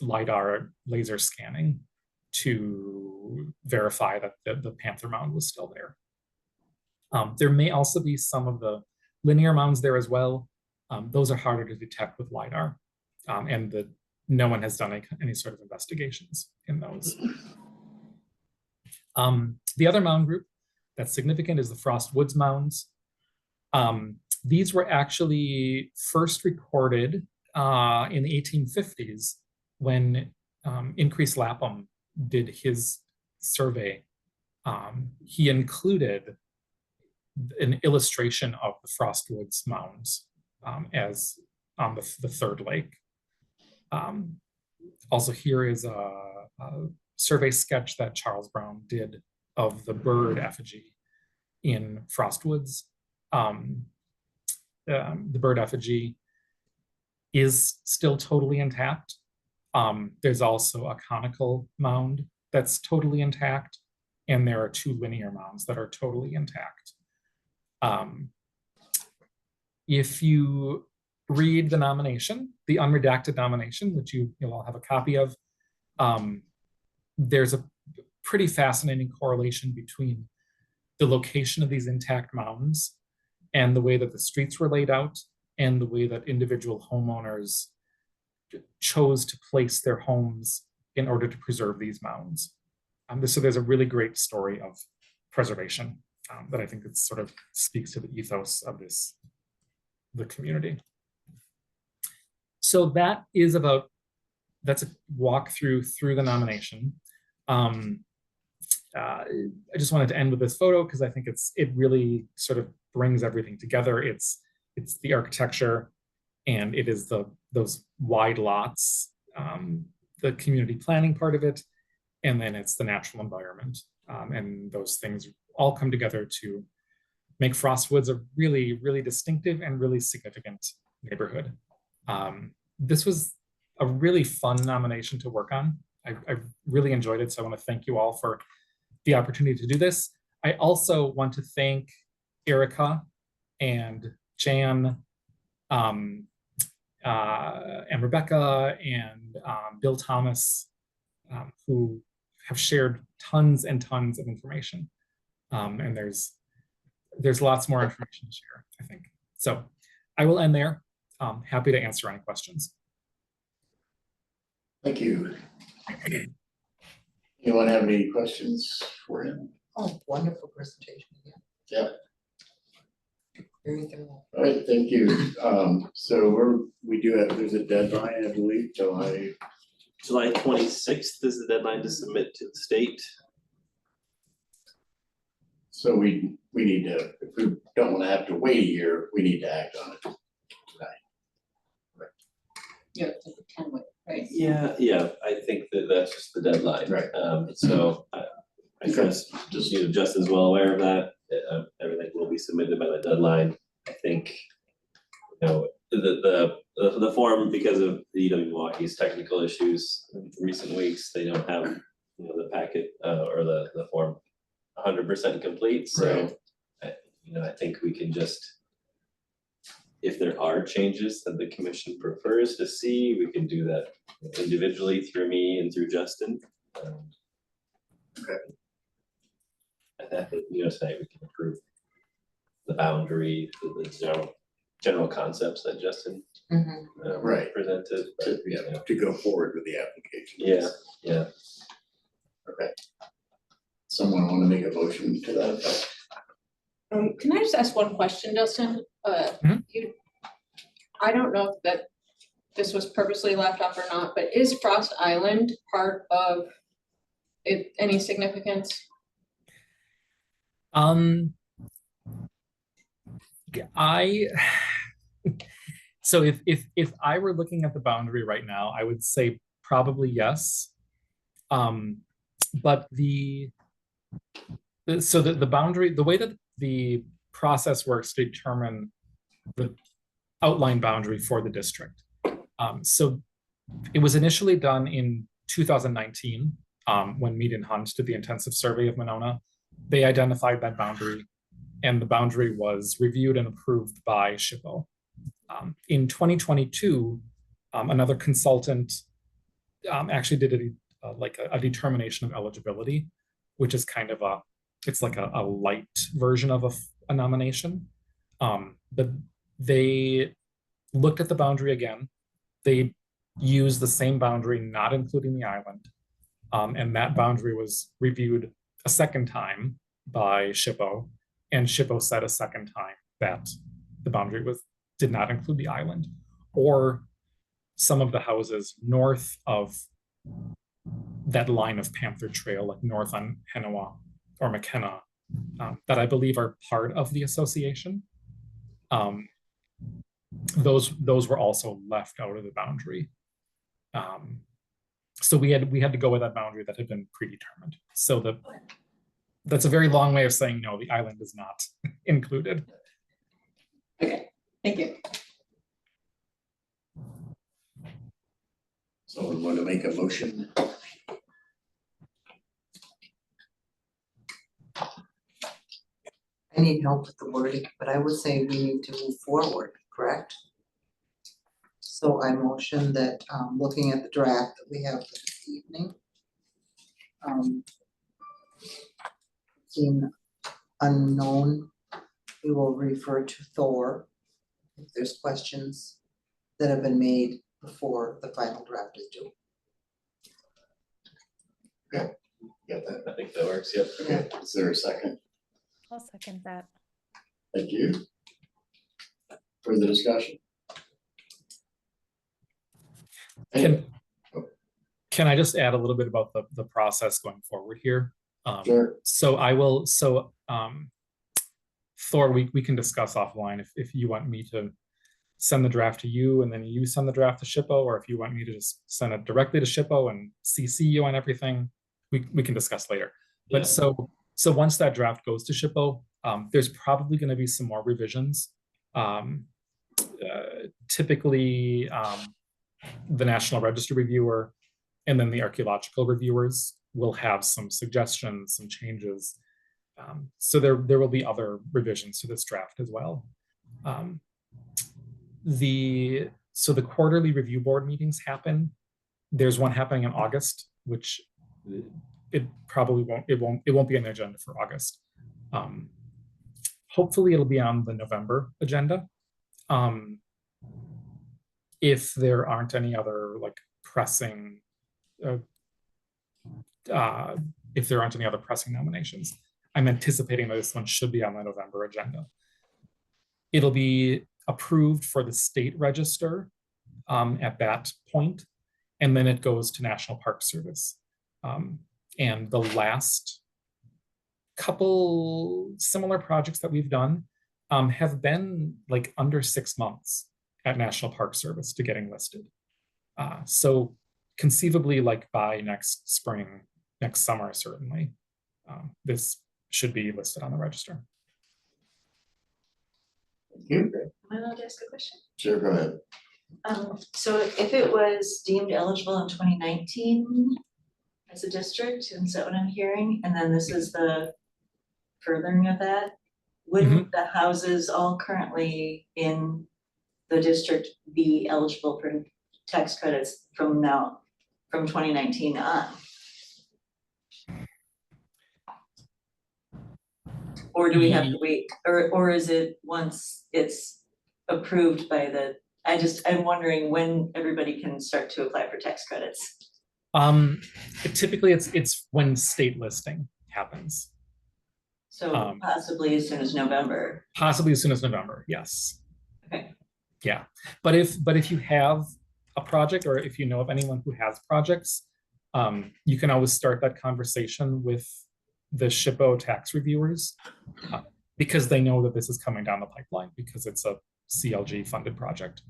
S7: LiDAR laser scanning to verify that the panther mound was still there. There may also be some of the linear mounds there as well. Those are harder to detect with LiDAR, and no one has done any sort of investigations in those. The other mound group that's significant is the Frost Woods mounds. These were actually first recorded in the 1850s when Increase Lapham did his survey. He included an illustration of the Frost Woods mounds as on the third lake. Also, here is a survey sketch that Charles Brown did of the bird effigy in Frost Woods. The bird effigy is still totally intact. There's also a conical mound that's totally intact, and there are 2 linear mounds that are totally intact. If you read the nomination, the unredacted nomination, which you'll all have a copy of, there's a pretty fascinating correlation between the location of these intact mounds and the way that the streets were laid out and the way that individual homeowners chose to place their homes in order to preserve these mounds. So there's a really great story of preservation that I think it sort of speaks to the ethos of the community. So that's a walkthrough through the nomination. I just wanted to end with this photo because I think it really sort of brings everything together. It's the architecture, and it is those wide lots, the community planning part of it, and then it's the natural environment. And those things all come together to make Frost Woods a really, really distinctive and really significant neighborhood. This was a really fun nomination to work on. I really enjoyed it, so I want to thank you all for the opportunity to do this. I also want to thank Erica and Jan and Rebecca and Bill Thomas, who have shared tons and tons of information. And there's lots more information to share, I think. So I will end there. Happy to answer any questions.
S1: Thank you. Anyone have any questions for him?
S5: Oh, wonderful presentation again.
S1: Yeah.
S5: Very thorough.
S1: All right, thank you. So there's a deadline, I believe, July
S2: 26th is the deadline to submit to the state.
S1: So we need to, if we don't want to have to wait a year, we need to act on it tonight.
S6: Yeah, it's like a 10-week, right?
S2: Yeah, I think that's just the deadline.
S1: Right.
S2: So I trust, Justin's well aware of that. Everything will be submitted by the deadline. I think, the form, because of the Milwaukee's technical issues in recent weeks, they don't have, the packet or the form 100% complete. So, I think we can just, if there are changes that the commission prefers to see, we can do that individually through me and through Justin.
S1: Okay.
S2: I think, tonight we can approve the boundary, the general concepts that Justin
S1: Right.
S2: presented.
S1: To go forward with the application.
S2: Yeah.
S1: Okay. Someone want to make a motion to that effect?
S6: Can I just ask one question, Justin?
S7: Mhm.
S6: I don't know if that this was purposely left off or not, but is Frost Island part of any significance?
S7: I so if I were looking at the boundary right now, I would say probably yes. But the boundary, the way that the process works to determine the outline boundary for the district. So it was initially done in 2019 when Mead and Hunt did the intensive survey of Monona. They identified that boundary, and the boundary was reviewed and approved by SHPO. In 2022, another consultant actually did a determination of eligibility, which is kind of it's like a light version of a nomination. But they looked at the boundary again. They used the same boundary, not including the island. And that boundary was reviewed a second time by SHPO, and SHPO said a second time that the boundary did not include the island or some of the houses north of that line of Panther Trail, like north on Henawa or McKenna, that I believe are part of the association. Those were also left out of the boundary. So we had to go with that boundary that had been predetermined. So that's a very long way of saying no, the island is not included.
S6: Okay, thank you.
S1: So we want to make a motion.
S5: I need help with the wording, but I would say we need to move forward, correct? So I motion that, looking at the draft that we have this evening, in unknown, we will refer to Thor if there's questions that have been made before the final draft is due.
S1: Got that?
S2: I think that works, yep.
S1: Okay, is there a second?
S3: I'll second that.
S1: Thank you. Further discussion?
S7: Can I just add a little bit about the process going forward here?
S1: Sure.
S7: So Thor, we can discuss offline if you want me to send the draft to you and then you send the draft to SHPO, or if you want me to just send it directly to SHPO and CC you on everything, we can discuss later. But
S2: Yeah.
S7: so once that draft goes to SHPO, there's probably going to be some more revisions. Typically, the National Register reviewer and then the archaeological reviewers will have some suggestions, some changes. So there will be other revisions to this draft as well. So the quarterly review board meetings happen. There's one happening in August, which it probably won't be on the agenda for August. Hopefully it'll be on the November agenda. If there aren't any other like pressing, if there aren't any other pressing nominations, I'm anticipating that this one should be on the November agenda. It'll be approved for the state register at that point, and then it goes to National Park Service. And the last couple similar projects that we've done have been like under 6 months at National Park Service to getting listed. So conceivably, like by next spring, next summer, certainly, this should be listed on the register.
S1: Thank you.
S4: Am I allowed to ask a question?
S1: Sure, go ahead.
S4: So if it was deemed eligible in 2019 as a district, is that what I'm hearing? And then this is the furthering of that? Wouldn't the houses all currently in the district be eligible for tax credits from 2019 on? Or do we have to wait, or is it once it's approved by I'm wondering when everybody can start to apply for tax credits?
S7: Typically it's when state listing happens.
S4: So possibly as soon as November.
S7: Possibly as soon as November, yes.
S4: Okay.
S7: Yeah, but if you have a project, or if you know of anyone who has projects, you can always start that conversation with the SHPO tax reviewers, because they know that this is coming down the pipeline because it's a CLG funded project.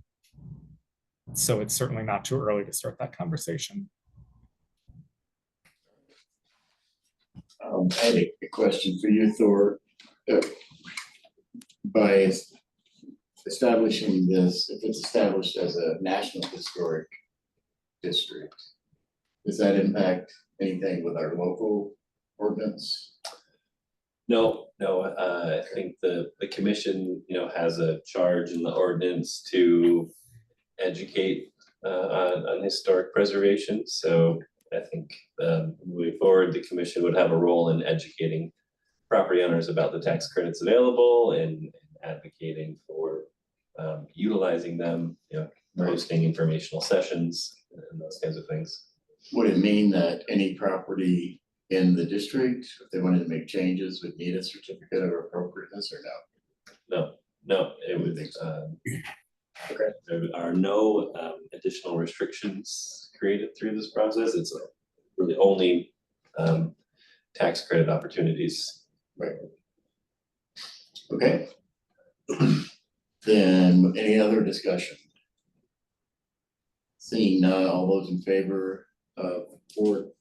S7: So it's certainly not too early to start that conversation.
S1: I had a question for you, Thor. By establishing this, if it's established as a national historic district, does that impact anything with our local ordinance?
S2: No, I think the commission, has a charge in the ordinance to educate on historic preservation. So I think moving forward, the commission would have a role in educating property owners about the tax credits available and advocating for utilizing them, hosting informational sessions and those kinds of things.
S1: Would it mean that any property in the district, if they wanted to make changes, would need a certificate of appropriateness or no?
S2: No, it would.
S1: Okay.
S2: There are no additional restrictions created through this process. It's really only tax credit opportunities.
S1: Right. Okay. Then any other discussion? Seeing none, all those in favor of for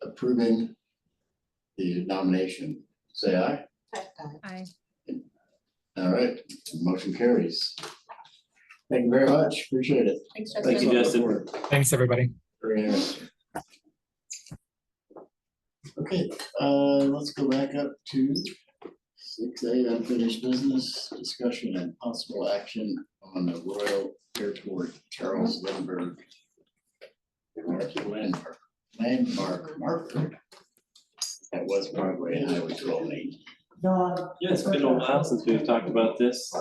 S1: approving the nomination, say aye.
S3: Aye.
S1: All right, motion carries. Thank you very much, appreciate it.
S6: Thanks,
S2: Thank you, Justin.
S7: Thanks, everybody.
S1: Very interesting. Okay, let's go back up to 6A, unfinished business, discussion and possible action on the Royal Airport Charles Lindbergh landmark marker at West Broadway and Highway 12.
S2: Yeah, it's been a while since we've talked about this.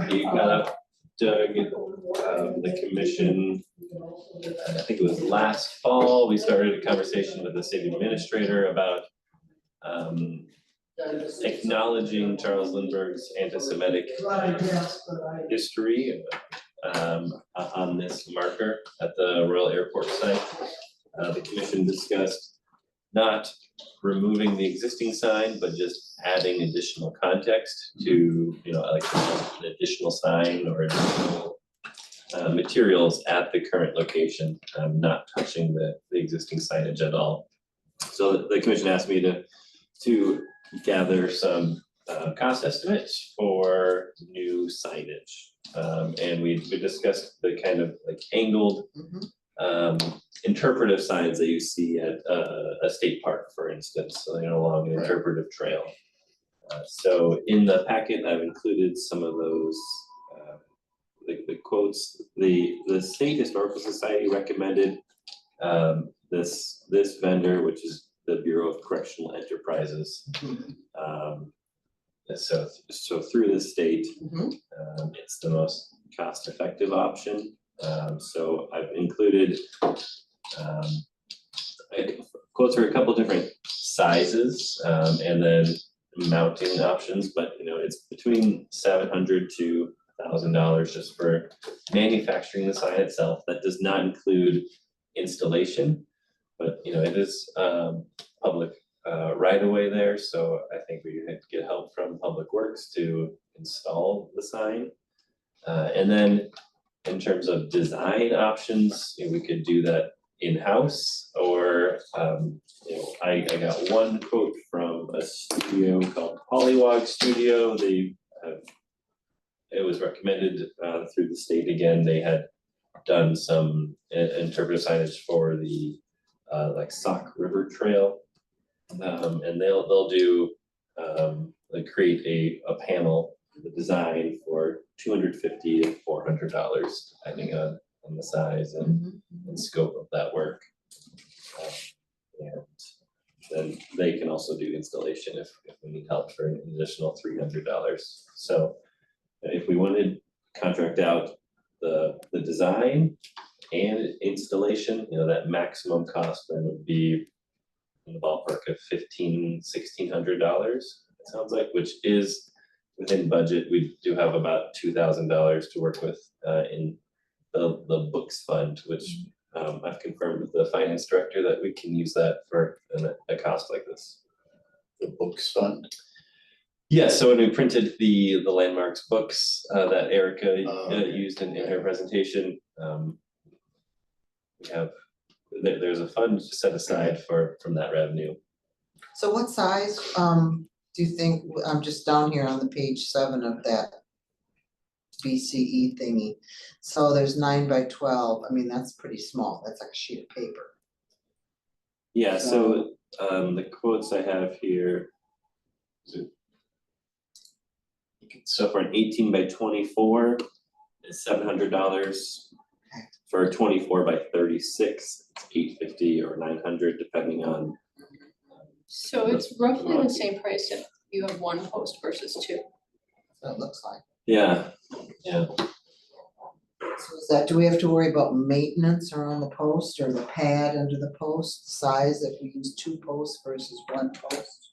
S2: You got up, Doug, the commission, I think it was last fall, we started a conversation with the city administrator about acknowledging Charles Lindbergh's anti-Semitic history on this marker at the Royal Airport site. The commission discussed not removing the existing sign, but just adding additional context to, like an additional sign or additional materials at the current location, not touching the existing signage at all. So the commission asked me to gather some cost estimates for new signage. And we discussed the kind of like angled interpretive signs that you see at a state park, for instance, so, along an interpretive trail. So in the packet, I've included some of those the quotes. The State Historical Society recommended this vendor, which is the Bureau of Correctional Enterprises. So through the state, it's the most cost-effective option. So I've included quotes for a couple different sizes and then mounting options, but it's between $700 to $1,000 just for manufacturing the sign itself. That does not include installation, but it is public right away there, so I think we had to get help from Public Works to install the sign. And then in terms of design options, we could do that in-house, or I got one quote from a studio called Polywog Studio. It was recommended through the state. Again, they had done some interpretive signage for the like Sauk River Trail, and they'll do create a panel, the design for $250 to $400, depending on the size and scope of that work. And then they can also do installation if we need help for an additional $300. So if we wanted to contract out the design and installation, that maximum cost then would be in the ballpark of $1,600, it sounds like, which is within budget. We do have about $2,000 to work with in the books fund, which I've confirmed with the finance director that we can use that for a cost like this.
S1: The books fund.
S2: Yeah, so when we printed the landmarks books that Erica
S1: Okay.
S2: used in her presentation, we have, there's a fund set aside from that revenue.
S5: So what size, do you think, I'm just down here on the page 7 of that BCE thingy. So there's 9 by 12, I mean, that's pretty small, that's like a sheet of paper.
S2: Yeah, so the quotes I have here. So for an 18 by 24 is $700.
S5: Okay.
S2: For a 24 by 36, it's $850 or $900 depending on.
S6: So it's roughly the same price if you have one post versus two.
S5: So it looks like.
S2: Yeah,
S5: So is that, do we have to worry about maintenance around the post or the pad under the post, size if we use 2 posts versus 1 post?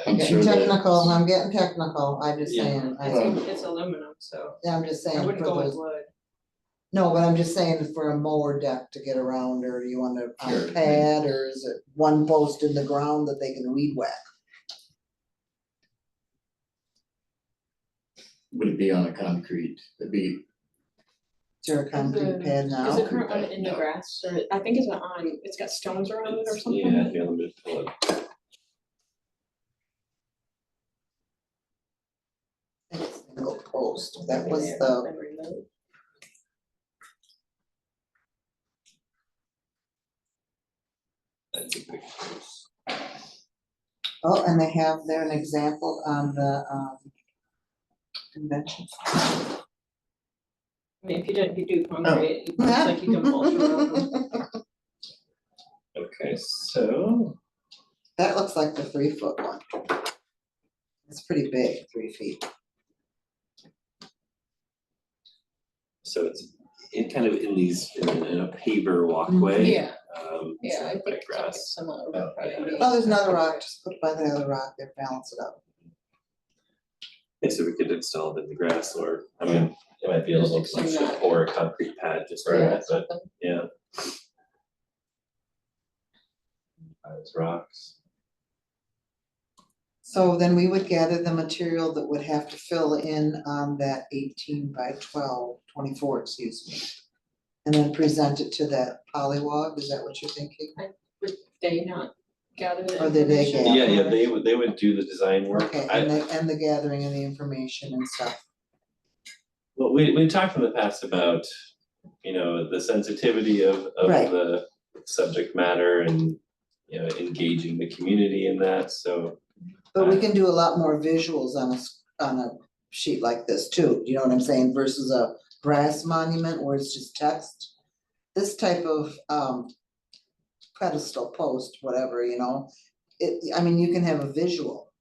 S5: I'm
S1: sure
S5: getting
S1: that-
S5: technical, I'm just
S2: Yeah.
S5: saying,
S6: It's aluminum, so
S5: I'm just
S6: I
S5: saying
S6: wouldn't
S5: for
S6: go with
S5: those,
S6: wood.
S5: no, but I'm just saying for a mower deck to get around, or do you want a
S1: Sure.
S5: pad, or is it 1 post in the ground that they can weed whack?
S1: Would it be on a concrete? It'd be,
S5: Is there a concrete pad now?
S6: Is it currently in the grass or I think it's on, it's got stones around it or something?
S2: yeah, here, let me pull it.
S5: It's single post, that was
S6: Maybe
S5: the,
S6: been removed.
S2: That's a pictures.
S5: oh, and they have there an example on the, convention.
S6: I mean, if you do concrete, it looks like you can mulch around them.
S2: Okay, so
S5: That looks like the 3-foot one. It's pretty big, 3 feet.
S2: it's in kind of in these, in a paver walkway.
S6: Yeah, yeah, I
S2: surrounded by
S6: think something
S2: grass.
S6: similar would probably be.
S5: Oh, there's another rock, just put it by the other rock, there, balance it out.
S2: Yeah, so we could install it in the grass, or, I mean, it might be a little
S6: Just some
S2: expensive,
S6: rock.
S2: or a concrete pad just for
S6: Yeah,
S2: that, but
S6: something.
S2: yeah. Those rocks.
S5: So then we would gather the material that would have to fill in on that 18 by 24, excuse me. And then present it to that polywog, is that what you're thinking?
S6: Would they not gather the
S5: Or did they
S6: information?
S5: gather?
S2: Yeah, they would do the design work.
S5: Okay,
S2: I,
S5: and the gathering of the information and stuff.
S2: well, we talked in the past about, you know, the sensitivity of
S5: Right.
S2: the subject matter and, you know, engaging the community in that, so.
S5: But we can do a lot more visuals on a sheet like this too, you know what I'm saying, versus a brass monument where it's just text. This type of pedestal post, whatever, you know, I mean, you can have a visual,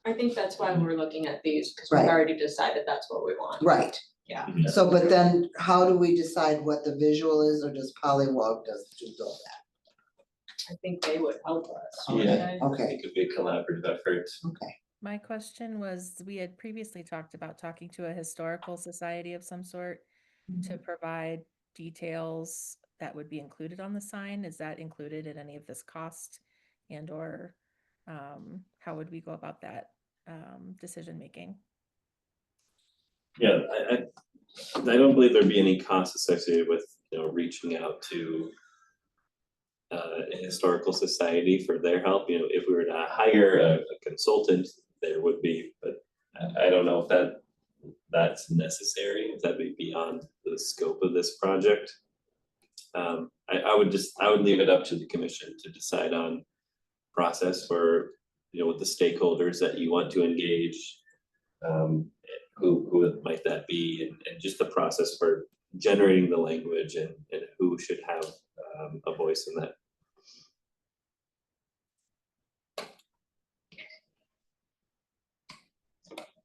S6: I think that's why we're looking at these, because we've
S5: Right.
S6: already decided that's what we want.
S5: right?
S6: Yeah.
S5: So, but then how do we decide what the visual is, or does polywog do all that?
S6: I think they would help us.
S2: Yeah.
S6: wouldn't they?
S5: Okay,
S2: It could be a collaborative effort.
S5: okay.
S3: My question was, we had previously talked about talking to a historical society of some sort to provide details that would be included on the sign. Is that included in any of this cost? And or how would we go about that decision making?
S2: Yeah, I don't believe there'd be any cost associated with, you know, reaching out to a historical society for their help. You know, if we were to hire a consultant, there would be, but I don't know if that's necessary, if that'd be beyond the scope of this project. I would leave it up to the commission to decide on process for, you know, with the stakeholders that you want to engage. Who might that be, and just the process for generating the language and who should have a voice in that.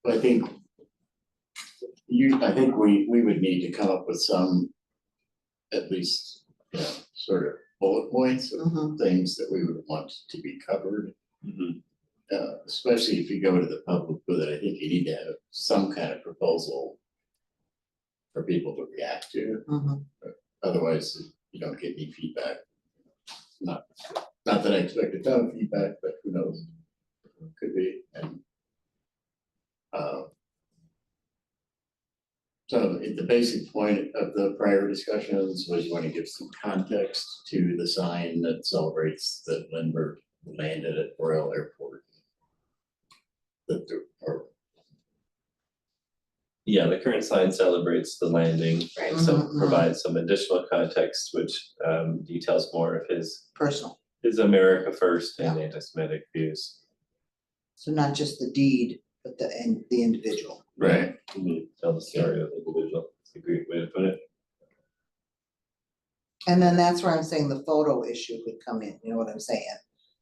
S1: I think I think we would need to come up with some, at least, you know, sort of bullet points of
S5: Mhm.
S1: things that we would want to be covered.
S2: Mhm.
S1: Especially if you go to the public with it, I think you need to have some kind of proposal for people to react to.
S5: Mhm.
S1: Otherwise, you don't get any feedback. Not that I expect a ton of feedback, but who knows? Could be, and so the basic point of the prior discussions was you want to give some context to the sign that celebrates that Lindbergh landed at Royal Airport.
S2: Yeah, the current sign celebrates the landing,
S6: Right.
S2: so
S5: Mhm, mhm.
S2: provides some additional context, which details more of
S5: Personal,
S2: his America First and anti-Semitic views.
S5: so not just the deed, but the individual.
S1: Right.
S2: Tell the story of the individual. It's a great way to put it.
S5: And then that's where I'm saying the photo issue could come in, you know what I'm saying?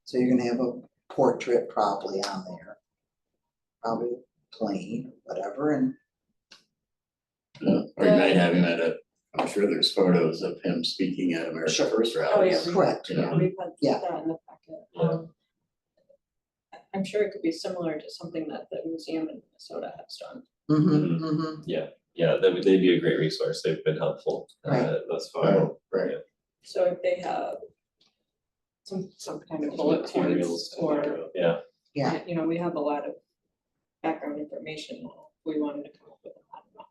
S5: So you're gonna have a portrait probably on there. Probably plain, whatever, and
S1: Or you might have him at I'm sure there's photos of him speaking at America
S5: Sure.
S1: First
S6: Oh,
S1: rallies.
S6: yeah.
S5: correct,
S1: You know,
S6: Yeah, we've had
S5: Yeah.
S6: that in the packet.
S2: Yeah.
S6: I'm sure it could be similar to something that the museum in Minnesota has done.
S5: mm-hmm, mm-hmm,
S2: Yeah, they'd be a great resource. They've been helpful
S5: Right.
S2: thus far.
S1: Oh, right.
S6: So if they have some kind of bullet
S2: Materials
S6: points or,
S2: tomorrow. Yeah,
S5: yeah,
S6: you know, we have a lot of background information. We wanted to come up with a lot of.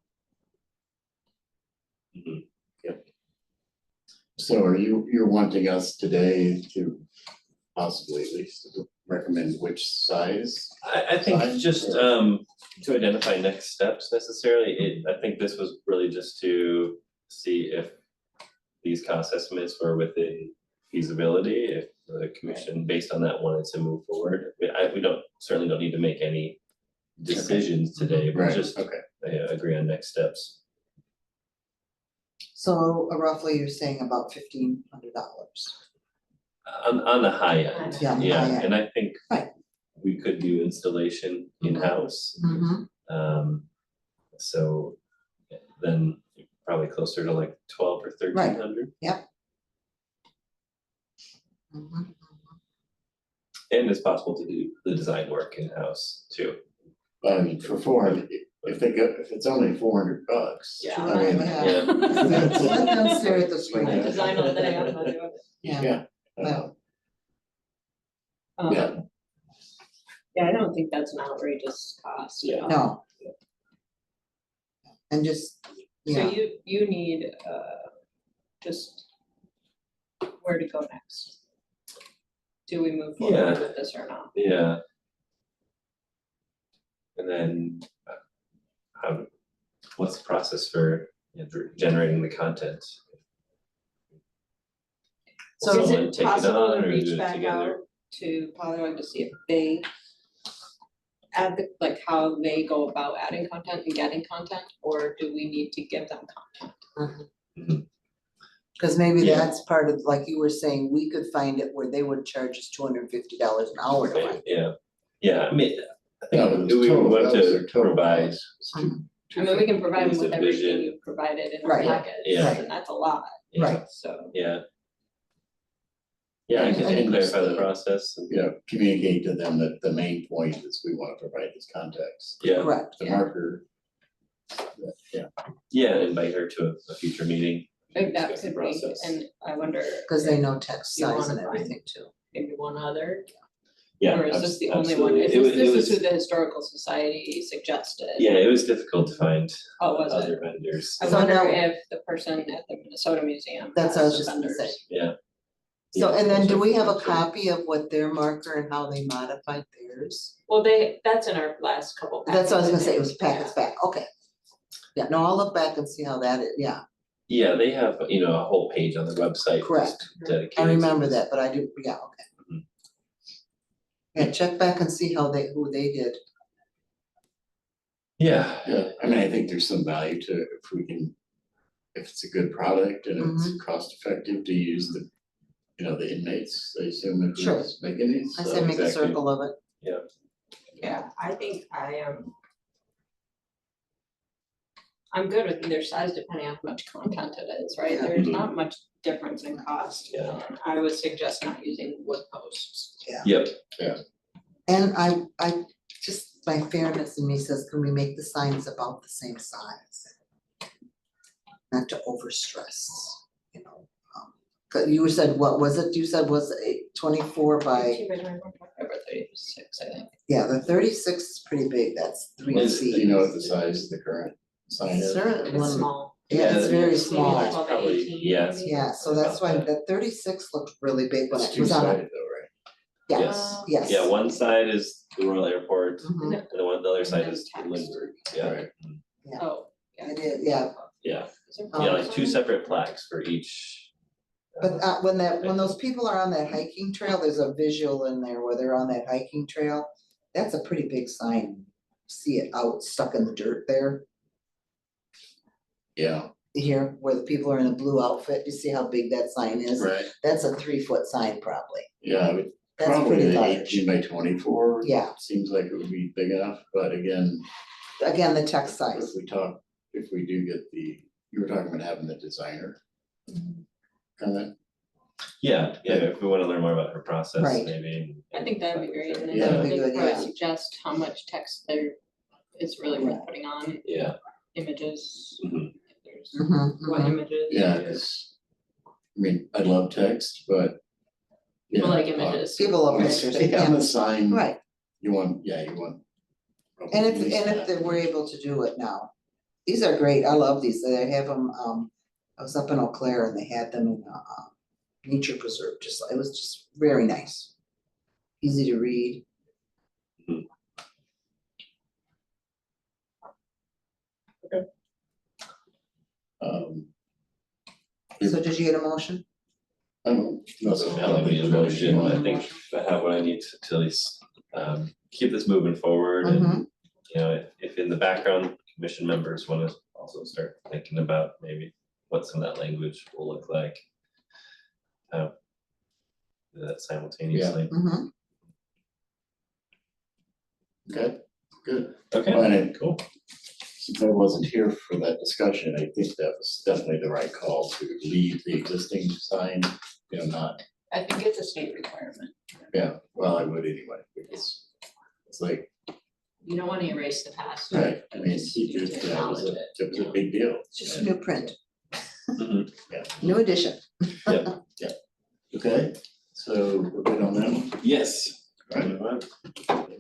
S2: mhm.
S1: So you're wanting us today to possibly at least recommend which size?
S2: I think
S1: Sign
S2: just
S1: or-
S2: to identify next steps necessarily, I think this was really just to see if these cost estimates were within feasibility, if the commission, based on that, wanted to move forward. We certainly don't need to make any decisions today, but
S1: Right,
S2: just
S1: okay.
S2: agree on next steps.
S5: so roughly you're saying about $1,500.
S2: On the high end,
S5: Yeah, on the
S2: yeah,
S5: high end.
S2: and I think
S5: Right.
S2: we could do installation in-house.
S5: Mm-hmm,
S2: So then probably closer to like 12 or 1300.
S5: mm-hmm.
S2: And it's possible to do the design work in-house too.
S1: I mean, for 400, if it's only $400.
S6: Yeah.
S1: I mean,
S5: Yeah. Let them stare at the screen.
S1: Yeah.
S6: Design all day, I'm not doing it.
S5: Yeah.
S1: Yeah.
S6: Um,
S1: Yeah.
S6: Yeah, I don't think that's an outrageous cost.
S2: Yeah.
S5: No. And just,
S6: So
S5: yeah,
S6: you need, just where to go next? Do we move forward
S2: Yeah.
S6: with this or not?
S2: Yeah. And then what's the process for generating the content? Will
S5: So
S6: Is
S2: someone
S6: it
S2: take it
S6: possible
S2: on
S6: to
S2: or
S6: reach
S2: do it
S6: back
S2: together?
S6: out to Polywog to see if they add like how they go about adding content and getting content, or do we need to give them content?
S5: cause maybe
S2: Yeah.
S5: that's part of, like you were saying, we could find it where they would charge us $250 an hour to run.
S2: Yeah, I mean, I
S1: No,
S2: think
S1: it was
S2: we
S1: total-
S2: would want
S1: that was
S2: to
S1: their total
S2: provide,
S1: cost. It's two-
S6: I mean, we can provide them
S2: Use
S6: with
S2: the
S6: everything
S2: vision.
S6: you provided in our
S5: Right.
S6: package,
S2: Yeah.
S6: and that's a lot,
S5: Right.
S6: so.
S2: yeah. Yeah, I
S5: And-
S2: can
S5: and
S2: clarify the
S6: Christine.
S2: process.
S1: You know, communicate to them that the main point is we want to provide this context.
S2: Yeah,
S5: Correct,
S1: The
S6: Yeah.
S1: marker. Yeah,
S2: yeah, invite her to a future meeting.
S6: I think that
S2: discuss the
S6: could be,
S2: process.
S6: and I wonder.
S5: cause they
S6: if
S5: know text
S6: You
S5: size
S6: wanna
S5: and
S6: find-
S5: everything too.
S6: Maybe one other,
S2: Yeah,
S6: or is this the only one?
S2: absolutely.
S6: Is
S2: It
S6: this,
S2: wa- it
S6: this is
S2: was-
S6: who the historical society suggested?
S2: Yeah, it was difficult to find
S6: Oh, was it?
S2: other vendors.
S6: I
S5: So
S6: wonder
S5: now-
S6: if the person at the Minnesota Museum
S5: That's what I was
S6: has
S5: just gonna
S6: vendors.
S5: say.
S2: Yeah.
S5: So,
S2: Yeah,
S5: and then do we have a
S2: absolutely.
S5: copy of what their marker and how they modified theirs?
S6: Well, that's in our last couple
S5: That's what I was gonna
S6: packets,
S5: say, it was
S6: think.
S5: packets back, okay. Yeah, no, I'll look back and see how that is, yeah,
S2: Yeah, they have, a whole page on their website. just
S5: Correct.
S2: dedicated
S5: I
S2: to
S5: remember
S2: this.
S5: that, but I didn't, yeah, okay.
S2: Mhm.
S5: Yeah, check back and see who they did.
S2: Yeah,
S1: yeah, I mean, I think there's some value to if we can, if it's a good product and
S5: Mm-hmm.
S1: it's cost effective to use the, the inmates, I assume if
S5: Sure.
S1: who's making these.
S5: I
S1: so-
S5: say make a
S2: exactly.
S5: circle of it.
S6: Yeah, I think I'm good with either size depending on how much content it is, right?
S5: Yeah.
S6: There's
S2: Mhm.
S6: not much difference in cost.
S2: Yeah.
S6: And I would suggest not using wood posts.
S2: yep,
S5: And I, just my fairness in me says, can we make the signs about the same size? not to overstress, you know. 'Cause you said, what was it? You said was it 24 by,
S6: Over 36, I think.
S5: yeah, the 36 is pretty big. That's three
S1: Is, do you
S5: feet.
S1: know what the size of the current sign is?
S5: Certain
S6: It's
S5: one,
S6: small.
S5: yeah, it's
S2: Yeah,
S5: very
S6: maybe
S5: small.
S6: like 12 by
S2: Probably,
S6: 18
S2: yes.
S6: maybe.
S5: Yeah, so that's why
S2: About that.
S5: the 36 looked really big when
S1: It's
S5: it was on a,
S1: two-sided though, right?
S5: yeah,
S2: Yes.
S5: yes.
S2: Yeah, one side is the Royal Airport,
S5: Mhm.
S2: and the other side
S6: then
S2: is
S6: text.
S2: Lindbergh, yeah.
S1: Right.
S6: Oh, yeah.
S5: It is, yeah,
S2: Yeah,
S6: Is there
S2: yeah, like
S6: photos
S2: two
S6: on it?
S2: separate plaques for each.
S5: but when those people are on that hiking trail, there's a visual in there where they're on that hiking trail. That's a pretty big sign. See it out stuck in the dirt there,
S1: Yeah,
S5: here, where the people are in a blue outfit. You see how big that sign is?
S1: right,
S5: That's a 3-foot sign probably.
S1: yeah, I would
S5: That's
S1: probably
S5: pretty
S1: the
S5: large.
S1: 18 by 24.
S5: Yeah.
S1: Seems like it would be big enough, but again,
S5: Again, the text
S1: if
S5: size.
S1: if we do get you were talking about having the designer. Kind of,
S2: Yeah, if we wanna learn more about her process,
S5: Right.
S2: maybe.
S6: I think that'd be great, and then
S1: Yeah.
S5: That'd be
S6: they
S5: good,
S6: could probably
S5: yeah.
S6: suggest how much text there is really worth putting on,
S2: Yeah.
S6: images,
S2: Mhm.
S6: if there's,
S5: Mhm,
S6: what
S5: mhm.
S6: images.
S1: yeah, cause, I mean, I love text, but. you
S6: People
S1: know,
S6: like images.
S5: People love
S1: on the-
S5: pictures,
S1: On
S5: yeah.
S1: the sign.
S5: Right,
S1: You want.
S5: and
S1: at least
S5: if
S1: that
S5: they were
S1: much.
S5: able to do it now. These are great, I love these, they have them, I was up in Eau Claire and they had them in nature preserve, it was just very nice. Easy to read.
S1: Um,
S5: So did you get a motion?
S1: I don't know.
S2: So now we need a motion, I think I have what I need to at least keep this moving forward and, you know, if in the background, commission members wanna also start thinking about maybe what some of that language will look like. Do that simultaneously.
S5: Mhm.
S1: Okay, good.
S2: Okay,
S1: And
S2: cool.
S1: since I wasn't here for that discussion, I think that was definitely the right call to leave the existing sign, not,
S6: I think it's a state requirement.
S1: yeah, well, I would anyway, because it's like,
S6: You don't wanna erase the past.
S1: right, I mean,
S6: Just
S1: he
S6: need
S1: did,
S6: to
S1: that was
S6: acknowledge it.
S1: it was a big deal.
S5: It's just a new print,
S2: Mhm.
S5: new edition.
S1: Okay, so we're good on that one.
S2: Yes.
S1: Right.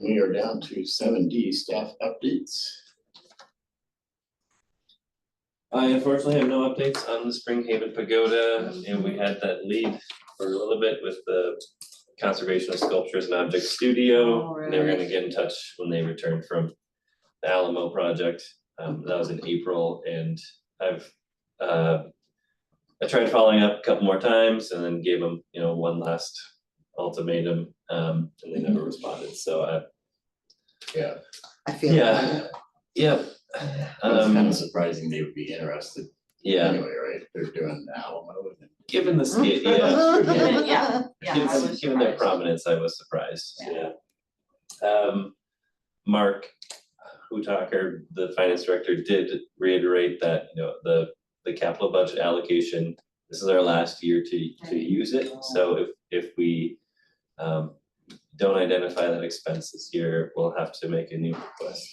S1: We are down to 7D, staff updates.
S2: I unfortunately have no updates on the Spring Haven Pagoda, and we had that lead for a little bit with the Conservation of Sculptures and Objects Studio. And they were gonna get in touch when they returned from the Alamo project, that was in April, and I tried following up a couple more times and then gave them, one last ultimatum, and they never responded, so
S1: Yeah,
S5: I feel.
S2: yeah. Yep.
S1: it's kind of surprising they would be interested
S2: Yeah,
S1: anyway, right? They're doing Alamo and.
S2: given the scale, yeah.
S6: Yeah, yeah, I was
S2: Given their
S6: surprised.
S2: prominence, I was surprised,
S6: Yeah.
S2: yeah. Mark Hutaker, the finance director, did reiterate that, the capital budget allocation, this is our last year to
S6: Right.
S2: use it, so if we don't identify that expense this year, we'll have to make a new request.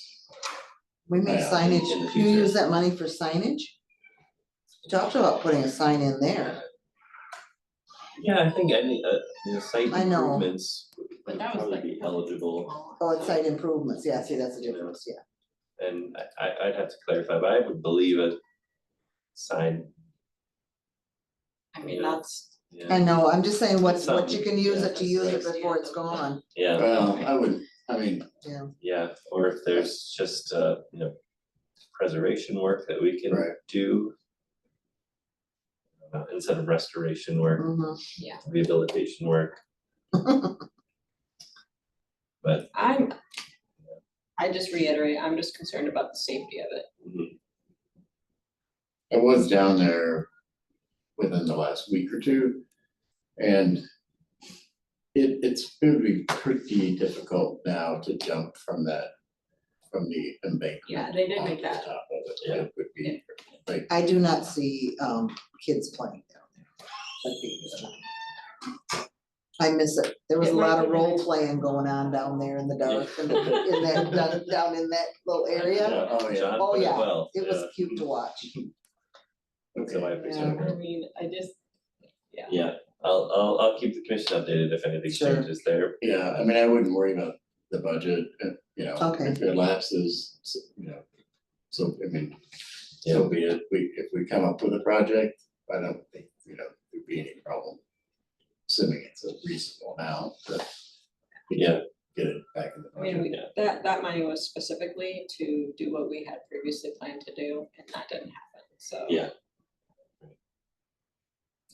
S5: We made
S1: Yeah,
S5: signage,
S2: in the
S5: you
S2: future.
S5: use that money for signage? We talked about putting a sign in there.
S2: Yeah, I think any, site
S5: I know.
S2: improvements
S6: But
S2: would
S6: that was
S2: probably
S6: like.
S2: be eligible.
S5: Oh, it's site improvements, yeah, see, that's the difference, yeah.
S2: And I'd have to clarify, but I would believe a sign,
S6: I mean,
S2: Yeah.
S6: that's,
S5: I
S2: yeah,
S5: know, I'm just saying what
S2: Some-
S5: you can use
S2: yeah,
S5: it to use it
S6: that's-
S5: before it's gone,
S2: yeah,
S1: Well, I mean,
S2: yeah, or if there's just, preservation work that we can
S1: Right.
S2: do. Instead of restoration work,
S5: Mhm.
S2: rehabilitation work, but,
S6: I just reiterate, I'm just concerned about the safety of it.
S2: mhm,
S1: I was down there within the last week or two. And it's gonna be pretty difficult now to jump from the embankment.
S6: Yeah, they did make
S1: onto the
S6: that.
S1: top of it.
S2: Yeah.
S1: It would be like,
S5: I do not see kids playing down there. Like they used to. I miss it, there was a
S6: It might
S5: lot of
S6: be
S5: role
S6: nice.
S5: playing going on down there in the dark, in that, down in that little area.
S1: oh, yeah.
S2: John
S5: Oh,
S2: put it
S5: yeah.
S2: well,
S5: It was
S2: yeah.
S5: cute to watch.
S2: So I appreciate
S5: Yeah.
S2: it.
S6: I mean, I just, yeah.
S2: Yeah, I'll keep the commission updated if anything
S5: Sure.
S2: changes there.
S1: Yeah, I mean, I wouldn't worry about the budget, you know,
S5: Okay.
S1: if it lapses, you know. So, I mean, so be it, if we come up with a project, I don't think, you know, there'd be any problem. Assuming it's a reasonable amount, but. we can
S2: Yeah.
S1: Get it back in the
S6: I mean,
S1: budget.
S6: we, that money was specifically to do what we had previously planned to do, and that didn't happen, so.
S2: Yeah.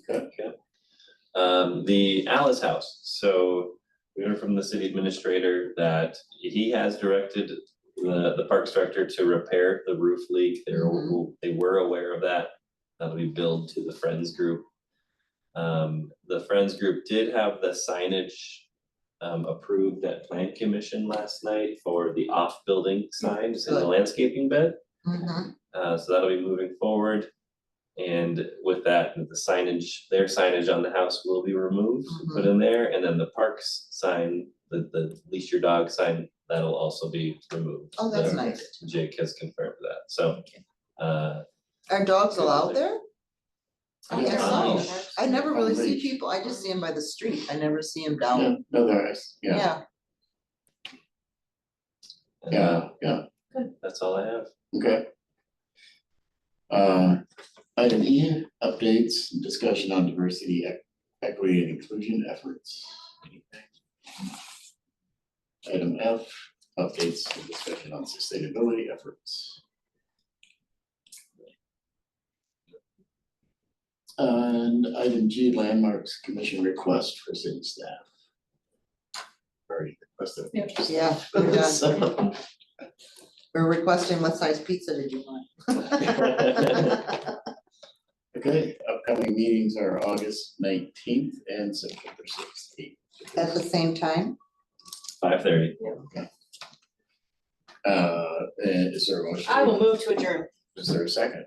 S1: Okay.
S2: The Alice House, so we heard from the city administrator that he has directed the Parks Director to repair the roof leak. They were aware of that. That'll be billed to the Friends Group. The Friends Group did have the signage approved at Plan Commission last night for the off-building signs in the
S5: Good.
S2: landscaping bed.
S5: Mhm.
S2: So that'll be moving forward. And with that, the signage, their signage on the house will be removed, and put in there, and then the parks sign, the leash your dog sign, that'll also be removed.
S5: Oh, that's
S2: The-
S5: nice.
S2: Jake has confirmed that, so,
S5: Are dogs
S2: Good.
S5: allowed there? I
S1: Yeah.
S5: guess
S2: On
S5: so.
S2: leash.
S5: I never really
S1: On
S5: see
S1: leash.
S5: people, I just see them by the street, I never see them
S1: Yeah,
S5: down.
S1: no, there is, yeah,
S2: and
S1: yeah,
S2: that's all I have.
S1: okay. Item E, updates and discussion on diversity, equity and inclusion efforts. Item F, updates and discussion on sustainability efforts. And item G, landmarks commission request for city staff. Already requested.
S5: Yeah, we're done.
S1: So-
S5: We're requesting what size pizza did you want?
S1: Okay, upcoming meetings are August 19th and September 16th.
S5: At the same time?
S2: 5:30.
S1: Is there a motion?
S6: I will move to adjourn.
S1: Is there a second?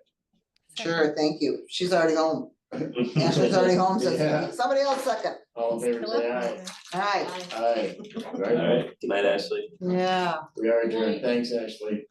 S5: Sure, thank you. She's already home. Ashley's already home,
S1: Yeah.
S5: says, somebody else second.
S1: All in favor, say aye.
S5: Hi.
S1: Aye.
S2: All right, good night, Ashley.
S5: Yeah.
S1: We are adjourned. Thanks, Ashley.